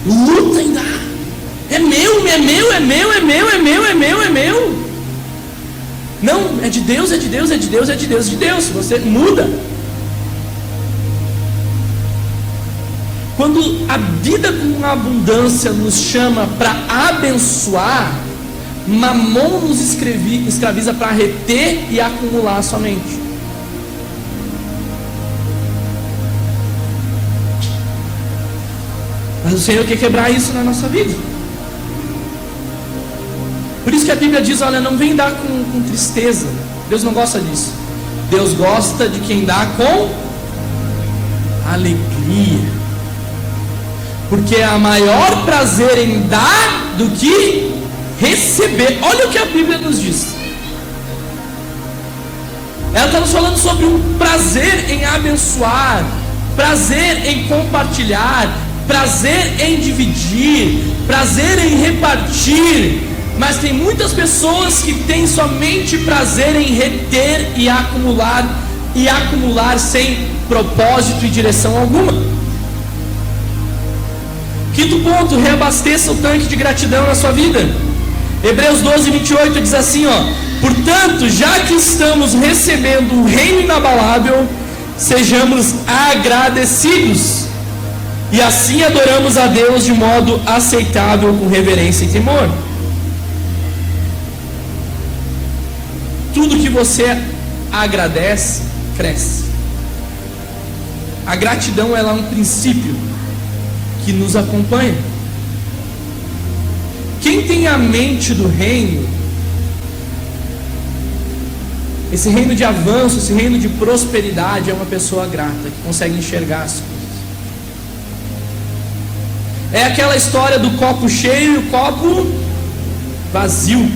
Luta em dar. É meu, é meu, é meu, é meu, é meu, é meu, é meu. Não, é de Deus, é de Deus, é de Deus, é de Deus, é de Deus. Você muda. Quando a vida com abundância nos chama para abençoar, Mamon nos escraviza para reter e acumular somente. Mas o Senhor quer quebrar isso na nossa vida. Por isso que a Bíblia diz, olha, não vem dar com tristeza. Deus não gosta disso. Deus gosta de quem dá com alegria. Porque há maior prazer em dar do que receber. Olha o que a Bíblia nos diz. Ela está nos falando sobre um prazer em abençoar, prazer em compartilhar, prazer em dividir, prazer em repartir. Mas tem muitas pessoas que têm somente prazer em reter e acumular sem propósito e direção alguma. Quinto ponto, reabasteça o tanque de gratidão na sua vida. Hebreus 12, 28 diz assim, portanto, já que estamos recebendo um reino inabalável, sejamos agradecidos, e assim adoramos a Deus de modo aceitável, com reverência e temor. Tudo que você agradece, cresce. A gratidão, ela é um princípio que nos acompanha. Quem tem a mente do reino, esse reino de avanço, esse reino de prosperidade, é uma pessoa grata, que consegue enxergar as coisas. É aquela história do copo cheio e o copo vazio.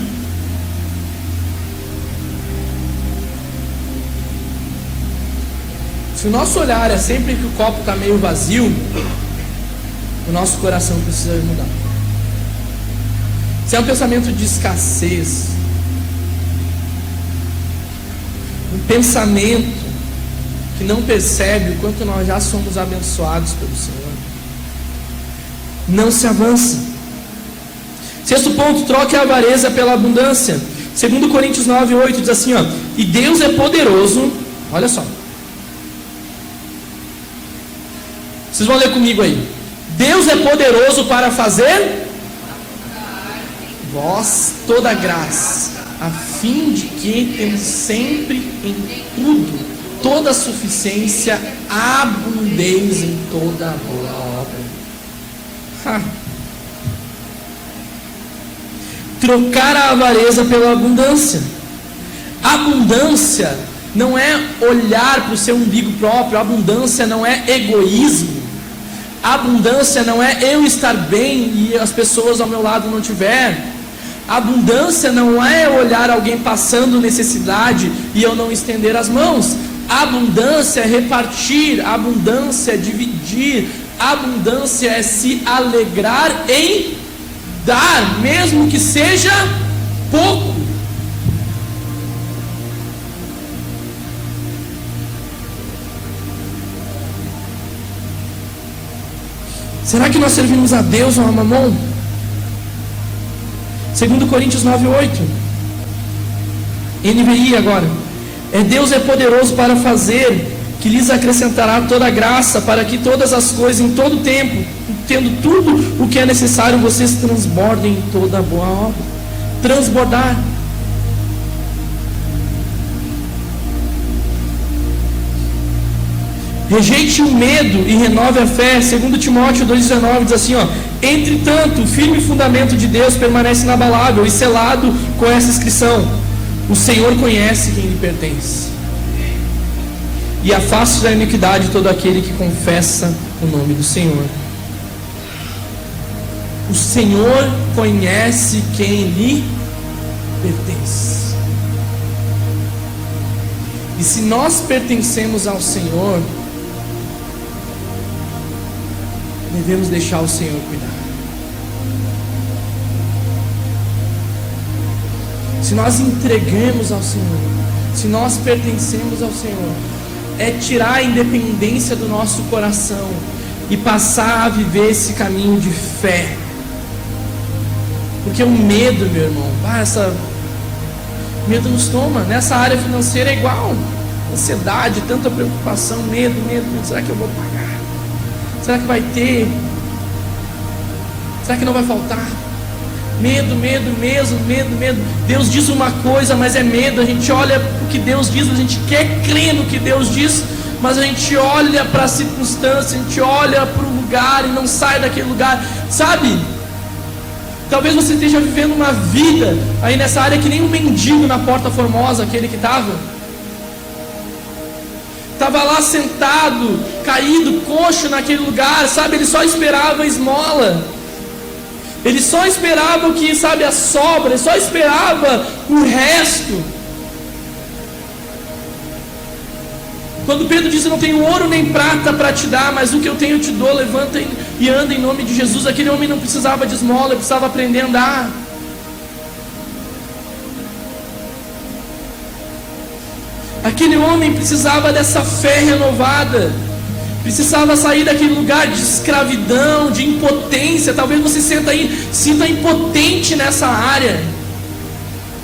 Se o nosso olhar é sempre que o copo está meio vazio, o nosso coração precisa mudar. Se é um pensamento de escassez, um pensamento que não percebe o quanto nós já somos abençoados pelo Senhor, não se avança. Sexto ponto, troque a avareza pela abundância. 2 Coríntios 9, 8 diz assim, e Deus é poderoso, olha só, vocês vão ler comigo aí. Deus é poderoso para fazer vós toda graça, a fim de que, tendo sempre em tudo toda suficiência, abundeis em toda boa obra. Trocar a avareza pela abundância. Abundância não é olhar para o seu umbigo próprio. Abundância não é egoísmo. Abundância não é eu estar bem e as pessoas ao meu lado não tiver. Abundância não é olhar alguém passando necessidade e eu não estender as mãos. Abundância é repartir, abundância é dividir, abundância é se alegrar em dar, mesmo que seja pouco. Será que nós servimos a Deus ou a Mamon? 2 Coríntios 9, 8. NVI agora. Deus é poderoso para fazer, que lhes acrescentará toda a graça, para que todas as coisas, em todo tempo, tendo tudo o que é necessário, vocês transbordem em toda a boa obra. Transbordar. Rejeite o medo e renove a fé. 2 Timóteo 2,19 diz assim, Entretanto, o firme fundamento de Deus permanece inabalável e selado com essa inscrição: o Senhor conhece quem lhe pertence, e afasta da iniquidade todo aquele que confessa o nome do Senhor. O Senhor conhece quem lhe pertence. E se nós pertencemos ao Senhor, devemos deixar o Senhor cuidar. Se nós entregamos ao Senhor, se nós pertencemos ao Senhor, é tirar a independência do nosso coração e passar a viver esse caminho de fé. Porque o medo, meu irmão, medo nos toma. Nessa área financeira é igual. Ansiedade, tanta preocupação, medo. Será que eu vou pagar? Será que vai ter? Será que não vai faltar? Medo. Deus diz uma coisa, mas é medo. A gente olha o que Deus diz, a gente quer crer no que Deus diz, mas a gente olha para a circunstância, a gente olha para o lugar e não sai daquele lugar, sabe? Talvez você esteja vivendo uma vida aí nessa área que nem um mendigo na Porta Formosa, aquele que estava lá sentado, caído, coxo naquele lugar, sabe? Ele só esperava a esmola, ele só esperava o que, sabe, a sobra, ele só esperava o resto. Quando Pedro disse: não tenho ouro nem prata para te dar, mas o que eu tenho eu te dou, levanta e anda em nome de Jesus. Aquele homem não precisava de esmola, ele precisava aprender a andar. Aquele homem precisava dessa fé renovada, precisava sair daquele lugar de escravidão, de impotência. Talvez você sinta impotente nessa área.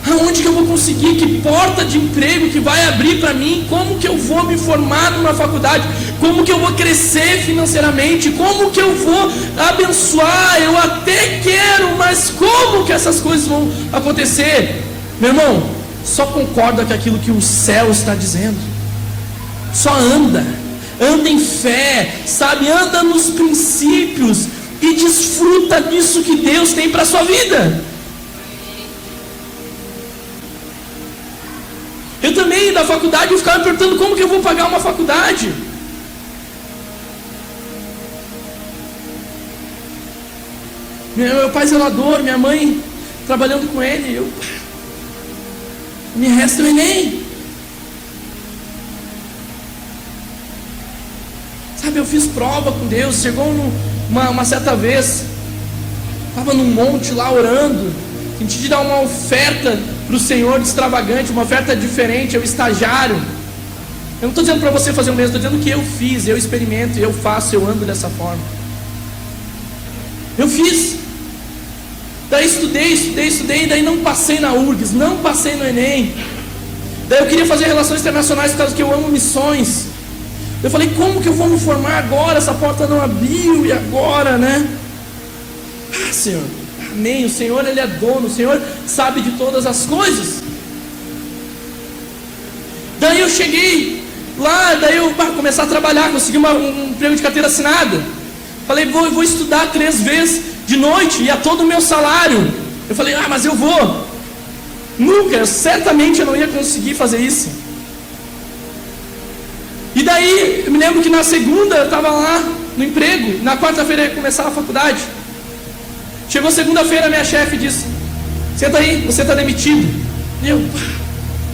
Aonde que eu vou conseguir? Que porta de emprego que vai abrir para mim? Como que eu vou me formar numa faculdade? Como que eu vou crescer financeiramente? Como que eu vou abençoar? Eu até quero, mas como que essas coisas vão acontecer? Meu irmão, só concorda com aquilo que o céu está dizendo. Só anda em fé, sabe? Anda nos princípios e desfruta disso que Deus tem para a sua vida. Eu também, da faculdade, eu ficava me perguntando: como que eu vou pagar uma faculdade? Meu pai zelador, minha mãe trabalhando com ele, me resta o Enem. Sabe, eu fiz prova com Deus. Chegou uma certa vez, estava num monte lá orando, senti de dar uma oferta para o Senhor extravagante, uma oferta diferente. Eu estagiário. Eu não estou dizendo para você fazer o mesmo, estou dizendo que eu fiz, eu experimento, eu faço, eu ando dessa forma. Eu fiz. Daí estudei, daí não passei na URGS, não passei no Enem. Daí eu queria fazer relações internacionais por causa que eu amo missões. Eu falei: como que eu vou me formar agora? Essa porta não abriu, e agora, né? Senhor, amém. O Senhor, Ele é dono, o Senhor sabe de todas as coisas. Daí eu cheguei lá, daí eu começar a trabalhar, consegui um emprego de carteira assinada. Falei: vou estudar 3 vezes de noite, e a todo o meu salário. Eu falei: mas eu vou. Nunca, certamente eu não ia conseguir fazer isso. E daí, eu me lembro que na segunda eu estava lá no emprego, na quarta-feira eu ia começar a faculdade. Chegou segunda-feira, minha chefe disse: senta aí, você está demitido.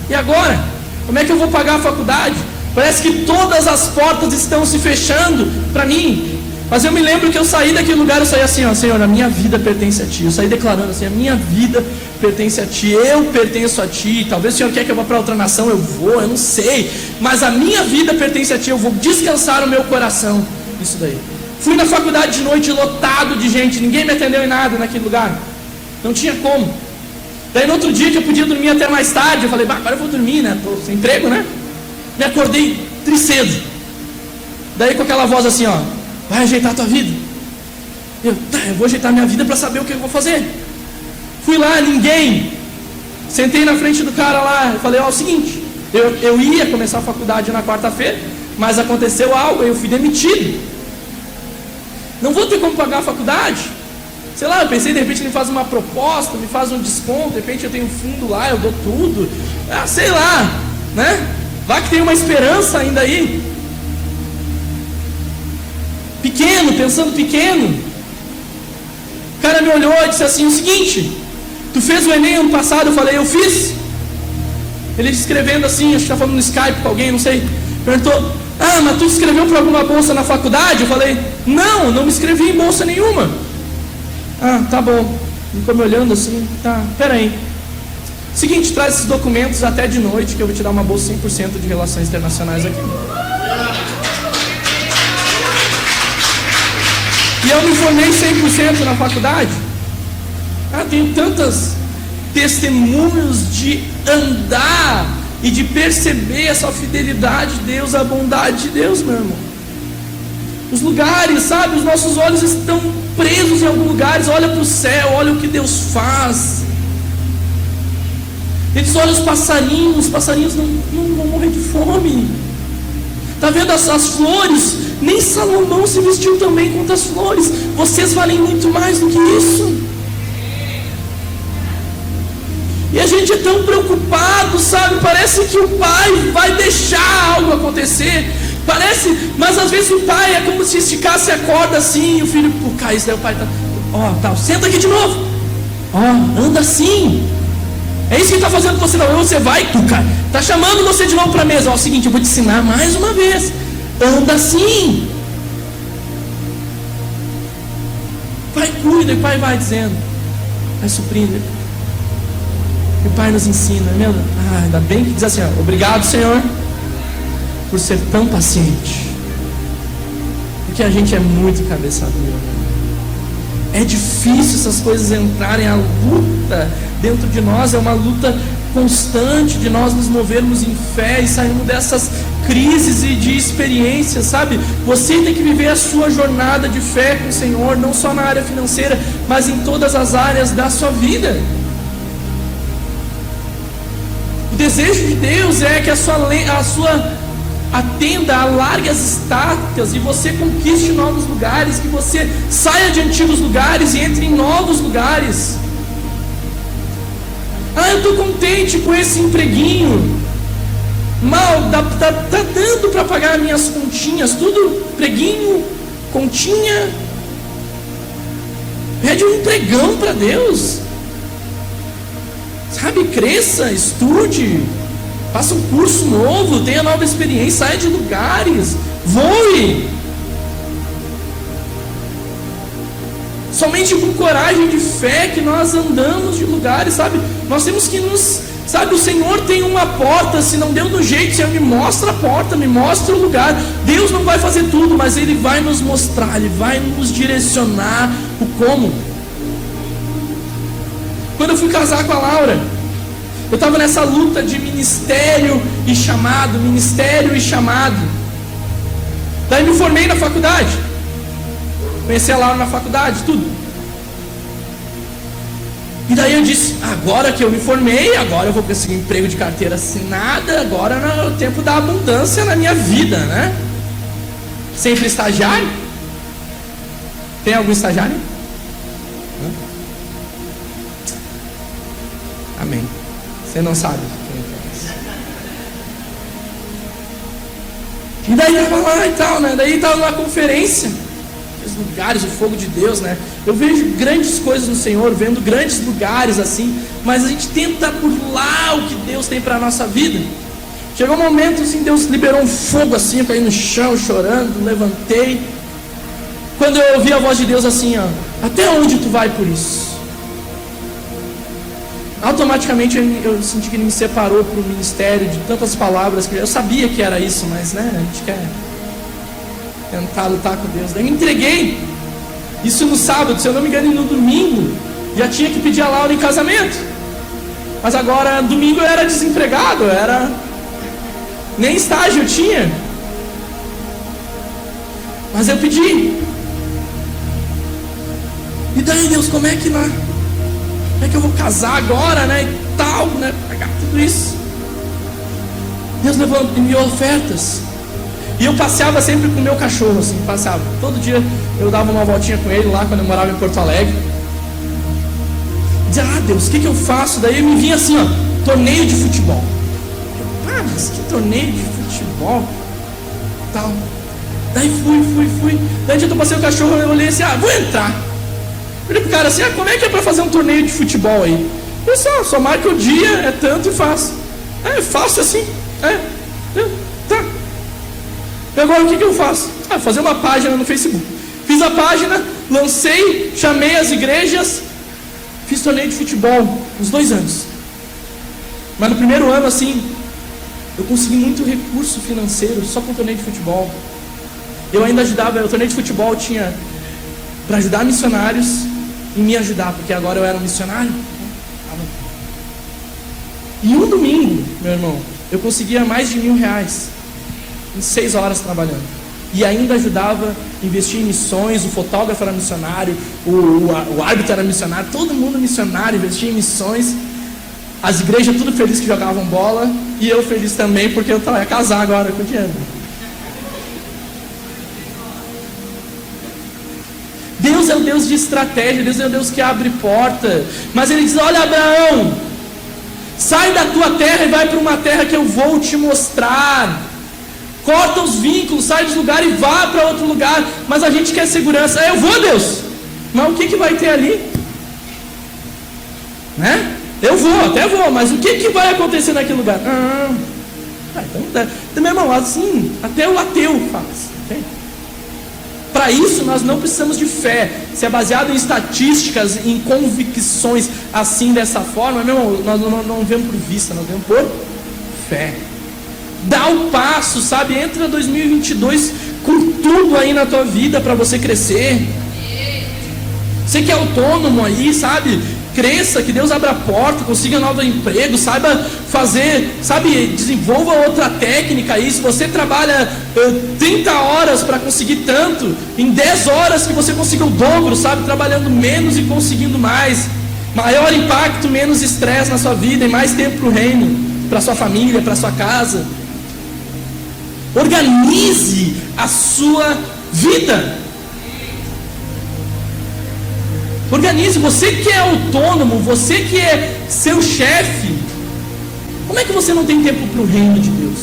E agora? Como é que eu vou pagar a faculdade? Parece que todas as portas estão se fechando para mim. Mas eu me lembro que eu saí daquele lugar, eu saí assim: Senhor, a minha vida pertence a Ti. Eu saí declarando assim: a minha vida pertence a Ti, eu pertenço a Ti. Talvez o Senhor quer que eu vá para outra nação, eu vou, eu não sei. Mas a minha vida pertence a Ti, eu vou descansar o meu coração. Isso daí. Fui na faculdade de noite, lotado de gente, ninguém me atendeu em nada naquele lugar. Não tinha como. Daí no outro dia que eu podia dormir até mais tarde, eu falei: agora eu vou dormir, né? Tô sem emprego, né? Me acordei tricedo. Daí com aquela voz assim: vai ajeitar a tua vida. Eu vou ajeitar a minha vida para saber o que eu vou fazer. Fui lá, ninguém. Sentei na frente do cara lá. Eu falei: é o seguinte, eu ia começar a faculdade na quarta-feira, mas aconteceu algo, eu fui demitido. Não vou ter como pagar a faculdade. Sei lá, eu pensei, de repente ele faz uma proposta, me faz um desconto, de repente eu tenho fundo lá, eu dou tudo. Sei lá, né? Vai que tem uma esperança ainda aí. Pequeno, pensando pequeno. O cara me olhou e disse assim, o seguinte: tu fez o Enem ano passado? Eu falei, eu fiz. Ele escrevendo assim, acho que está falando no Skype com alguém, não sei. Perguntou, mas tu escreveu para alguma bolsa na faculdade? Eu falei, não me inscrevi em bolsa nenhuma. Tá bom. Ficou me olhando assim, pera aí. Seguinte, traz esses documentos até de noite que eu vou te dar uma bolsa 100% de relações internacionais aqui. E eu me formei 100% na faculdade. Tenho tantos testemunhos de andar e de perceber essa fidelidade de Deus, a bondade de Deus, meu irmão. Os lugares, sabe, os nossos olhos estão presos em alguns lugares. Olha para o céu, olha o que Deus faz. Eles olham os passarinhos não vão morrer de fome. Está vendo as flores? Nem Salomão se vestiu tão bem quanto as flores. Vocês valem muito mais do que isso. E a gente é tão preocupado, sabe? Parece que o pai vai deixar algo acontecer. Parece, mas às vezes o pai é como se esticasse a corda assim, e o filho, cai, isso daí o pai senta aqui de novo. Anda assim. É isso que ele está fazendo com você, não. Você vai, tu cai. Está chamando você de novo para a mesa. É o seguinte, eu vou te ensinar mais uma vez. Anda assim. O pai cuida, e o pai vai dizendo, vai suprindo. E o pai nos ensina, ainda bem que diz assim, obrigado, Senhor, por ser tão paciente. Porque a gente é muito cabeça dura. É difícil essas coisas entrarem. A luta dentro de nós é uma luta constante de nós nos movermos em fé e sairmos dessas crises e de experiências, sabe? Você tem que viver a sua jornada de fé com o Senhor, não só na área financeira, mas em todas as áreas da sua vida. O desejo de Deus é que a sua tenda alargue as estacas e você conquiste novos lugares, que você saia de antigos lugares e entre em novos lugares. Eu estou contente com esse empreguinho. Tá dando para pagar minhas continhas, tudo, preguinho, continha. Pede um empregão para Deus. Sabe, cresça, estude, faça um curso novo, tenha nova experiência, saia de lugares, voe. Somente com coragem de fé que nós andamos de lugares, sabe? Nós temos que sabe, o Senhor tem uma porta, se não deu do jeito, Senhor, me mostra a porta, me mostra o lugar. Deus não vai fazer tudo, mas Ele vai nos mostrar, Ele vai nos direcionar o como. Quando eu fui casar com a Laura, eu estava nessa luta de ministério e chamado. Daí me formei na faculdade. Conheci a Laura na faculdade, tudo. E daí eu disse, agora que eu me formei, agora eu vou conseguir um emprego de carteira assinada, agora é o tempo da abundância na minha vida, né? Sempre estagiário? Tem algum estagiário? Amém. Você não sabe. E daí estava lá e tal, né? Daí estava numa conferência. Os lugares, o fogo de Deus, né? Eu vejo grandes coisas no Senhor, vendo grandes lugares assim, mas a gente tenta burlar o que Deus tem para a nossa vida. Chegou um momento assim, Deus liberou um fogo assim, eu caí no chão chorando, levantei. Quando eu ouvi a voz de Deus assim, até onde tu vai por isso? Automaticamente eu senti que Ele me separou para o ministério de tantas palavras que eu sabia que era isso, mas né, a gente quer tentar lutar com Deus. Daí me entreguei. Isso no sábado, se eu não me engano, no domingo já tinha que pedir a Laura em casamento. Mas agora domingo eu era desempregado, nem estágio eu tinha. Mas eu pedi. E daí, Deus, como é que eu vou casar agora, né? E tal, né? Pagar tudo isso. Deus enviou ofertas. E eu passeava sempre com o meu cachorro, assim, passeava. Todo dia eu dava uma voltinha com ele lá quando eu morava em Porto Alegre. Deus, o que eu faço? Daí me vinha assim, ó, torneio de futebol. Mas que torneio de futebol? Tal. Daí fui. Daí eu passei o cachorro, eu olhei assim, vou entrar. Falei pro cara assim, como é que é pra fazer um torneio de futebol aí? Eu só marca o dia, é tanto e faço. Faço assim. Tá. E agora o que eu faço? Fazer uma página no Facebook. Fiz a página, lancei, chamei as igrejas, fiz torneio de futebol, uns 2 anos. Mas no primeiro ano, assim, eu consegui muito recurso financeiro só com o torneio de futebol. Eu ainda ajudava, o torneio de futebol tinha para ajudar missionários e me ajudar, porque agora eu era um missionário. E um domingo, meu irmão, eu conseguia mais de R$1.000 em 6 horas trabalhando. E ainda ajudava a investir em missões, o fotógrafo era missionário, o árbitro era missionário, todo mundo missionário, investia em missões. As igrejas tudo felizes que jogavam bola, e eu feliz também, porque eu ia casar agora com o dinheiro. Deus é o Deus de estratégia, Deus é o Deus que abre porta. Mas Ele diz, olha Abraão, sai da tua terra e vai para uma terra que eu vou te mostrar. Corta os vínculos, sai desse lugar e vá para outro lugar. Mas a gente quer segurança. Eu vou, Deus. Mas o que vai ter ali? Né? Eu vou, até vou, mas o que vai acontecer naquele lugar? Então, meu irmão, assim, até o ateu faz. Okay? Para isso nós não precisamos de fé. Se é baseado em estatísticas, em convicções assim, dessa forma, meu irmão, nós não vemos por vista, nós vemos por fé. Dá o passo, sabe? Entra 2022 com tudo aí na tua vida para você crescer. Você que é autônomo aí, sabe? Cresça, que Deus abra a porta, consiga um novo emprego, saiba fazer, sabe? Desenvolva outra técnica aí. Se você trabalha 30 horas para conseguir tanto, em 10 horas que você consiga o dobro, sabe? Trabalhando menos e conseguindo mais. Maior impacto, menos estresse na sua vida e mais tempo para o reino, para sua família, para sua casa. Organize a sua vida. Organize, você que é autônomo, você que é seu chefe. Como é que você não tem tempo para o reino de Deus?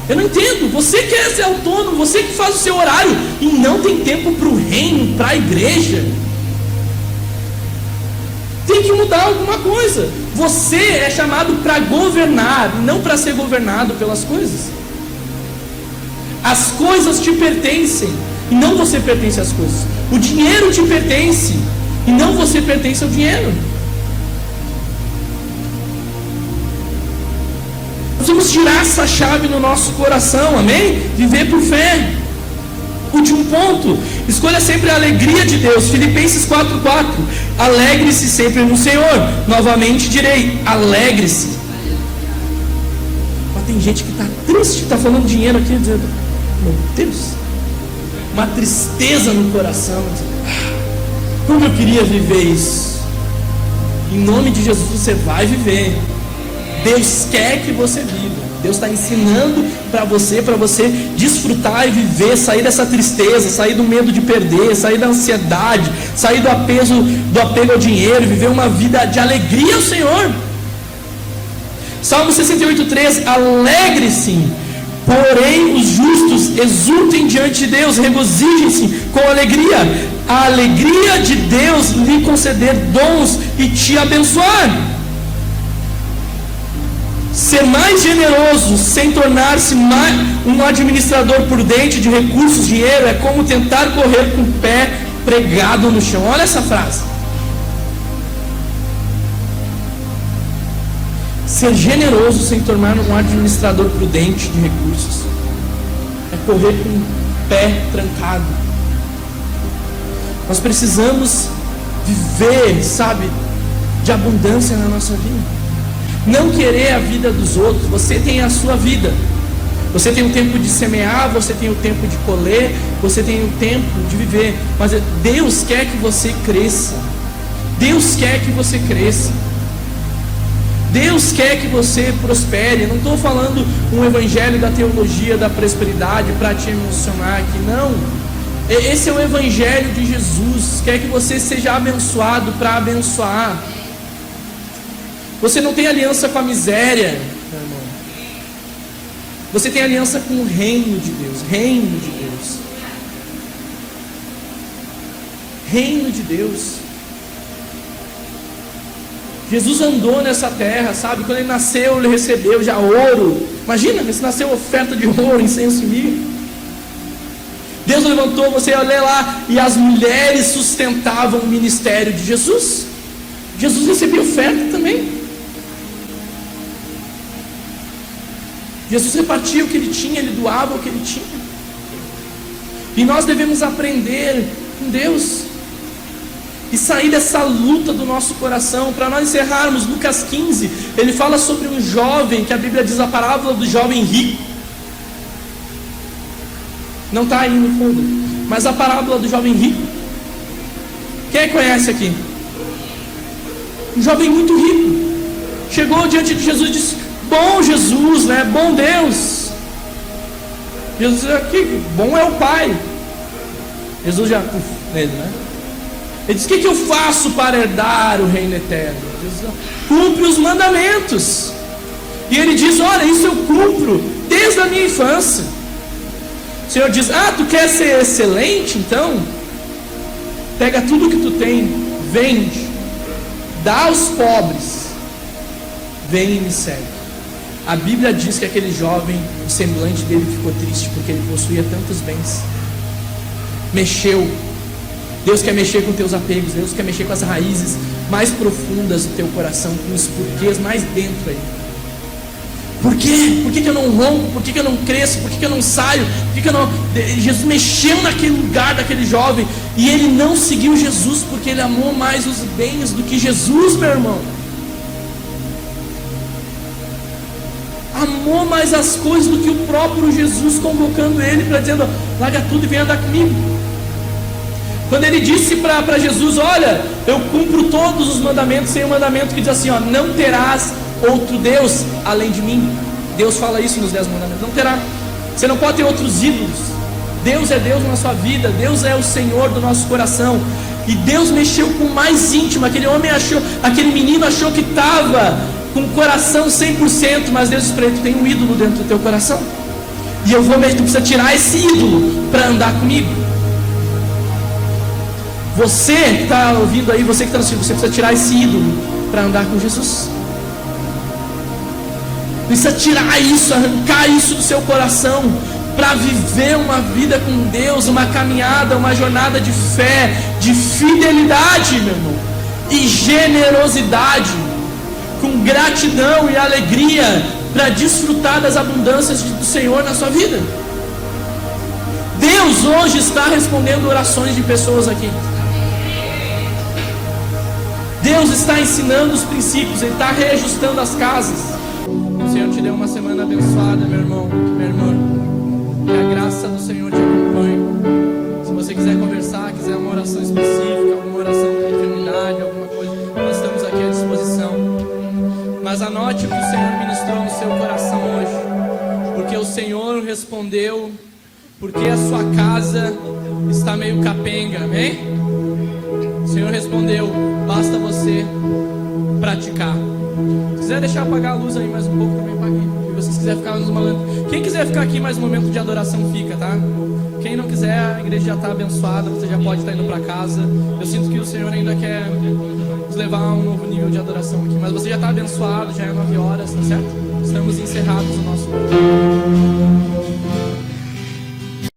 Eu não entendo. Você que é ser autônomo, você que faz o seu horário e não tem tempo para o reino, para a igreja. Tem que mudar alguma coisa. Você é chamado para governar, não para ser governado pelas coisas. As coisas te pertencem e não você pertence às coisas. O dinheiro te pertence e não você pertence ao dinheiro. Nós vamos tirar essa chave no nosso coração, amém? Viver por fé. Último ponto, escolha sempre a alegria de Deus. Filipenses 4:4. Alegre-se sempre no Senhor. Novamente direi, alegre-se. Mas tem gente que está triste, está falando dinheiro aqui, dizendo, meu Deus, uma tristeza no coração. Como eu queria viver isso. Em nome de Jesus você vai viver. Deus quer que você viva. Deus está ensinando para você desfrutar e viver, sair dessa tristeza, sair do medo de perder, sair da ansiedade, sair do apego ao dinheiro, viver uma vida de alegria ao Senhor. Salmo 68:3, alegre-se, porém os justos exultem diante de Deus, regozijem-se com alegria, a alegria de Deus lhe conceder dons e te abençoar. Ser mais generoso sem tornar-se um administrador prudente de recursos, dinheiro, é como tentar correr com o pé pregado no chão. Olha essa frase. Ser generoso sem tornar um administrador prudente de recursos é correr com o pé trancado. Nós precisamos viver, sabe, de abundância na nossa vida. Não querer a vida dos outros. Você tem a sua vida. Você tem o tempo de semear, você tem o tempo de colher, você tem o tempo de viver. Mas Deus quer que você cresça. Deus quer que você cresça. Deus quer que você prospere. Não estou falando um evangelho da teologia da prosperidade para te emocionar aqui, não. Esse é o Evangelho de Jesus. Quer que você seja abençoado para abençoar. Você não tem aliança com a miséria, meu irmão. Você tem aliança com o reino de Deus. Reino de Deus. Reino de Deus. Jesus andou nessa terra, sabe? Quando ele nasceu, ele recebeu já ouro. Imagina, se nasceu oferta de ouro, incenso e mirra. Deus levantou, você olha lá, e as mulheres sustentavam o ministério de Jesus. Jesus recebia oferta também. Jesus repartia o que ele tinha, ele doava o que ele tinha. E nós devemos aprender com Deus e sair dessa luta do nosso coração. Para nós encerrarmos, Lucas 15, ele fala sobre um jovem, que a Bíblia diz a parábola do jovem rico. Não está aí no fundo, mas a parábola do jovem rico. Quem conhece aqui? Um jovem muito rico chegou diante de Jesus e disse: bom Jesus, né? Bom Deus. Jesus disse: aqui, bom é o Pai. Jesus já nele, né? Ele disse: o que eu faço para herdar o reino eterno? Jesus: cumpre os mandamentos. E ele diz: olha, isso eu cumpro desde a minha infância. O Senhor diz: tu quer ser excelente? Então pega tudo que tu tem, vende, dá aos pobres, vem e me segue. A Bíblia diz que aquele jovem, o semblante dele ficou triste, porque ele possuía tantos bens. Mexeu. Deus quer mexer com teus apegos. Deus quer mexer com as raízes mais profundas do teu coração, com os porquês mais dentro aí. Por quê? Por que eu não rompo? Por que eu não cresço? Por que eu não saio? Por que eu não... Jesus mexeu naquele lugar daquele jovem, e ele não seguiu Jesus, porque ele amou mais os bens do que Jesus, meu irmão. Amou mais as coisas do que o próprio Jesus, convocando ele para dizendo: larga tudo e vem andar comigo. Quando ele disse para Jesus: olha, eu cumpro todos os mandamentos, tem um mandamento que diz assim, não terás outro Deus além de mim. Deus fala isso nos 10 mandamentos. Não terá. Você não pode ter outros ídolos. Deus é Deus na sua vida. Deus é o Senhor do nosso coração. E Deus mexeu com o mais íntimo. Aquele homem achou, aquele menino achou que estava com o coração 100%, mas Deus disse para ele: tu tem um ídolo dentro do teu coração, e eu vou mexer. Tu precisa tirar esse ídolo para andar comigo. Você que está ouvindo aí, você que está assistindo, você precisa tirar esse ídolo para andar com Jesus. Precisa tirar isso, arrancar isso do seu coração, para viver uma vida com Deus, uma caminhada, uma jornada de fé, de fidelidade, meu irmão, e generosidade, com gratidão e alegria, para desfrutar das abundâncias do Senhor na sua vida. Deus hoje está respondendo orações de pessoas aqui. Deus está ensinando os princípios, Ele está reajustando as casas. Que o Senhor te dê uma semana abençoada, meu irmão, minha irmã. Que a graça do Senhor te acompanhe. Se você quiser conversar, quiser uma oração específica, alguma oração de enfermidade, alguma coisa, nós estamos aqui à disposição. Mas anote o que o Senhor ministrou no seu coração hoje, porque o Senhor respondeu, porque a sua casa está meio capenga, amém? O Senhor respondeu, basta você praticar. Se quiser deixar apagar a luz aí mais um pouco, também apague. Se vocês quiserem ficar mais um momento, quem quiser ficar aqui mais um momento de adoração, fica, tá? Quem não quiser, a igreja já está abençoada, você já pode estar indo para casa. Eu sinto que o Senhor ainda quer nos levar a um novo nível de adoração aqui, mas você já está abençoado, já é 9 horas, tá certo? Estamos encerrados o nosso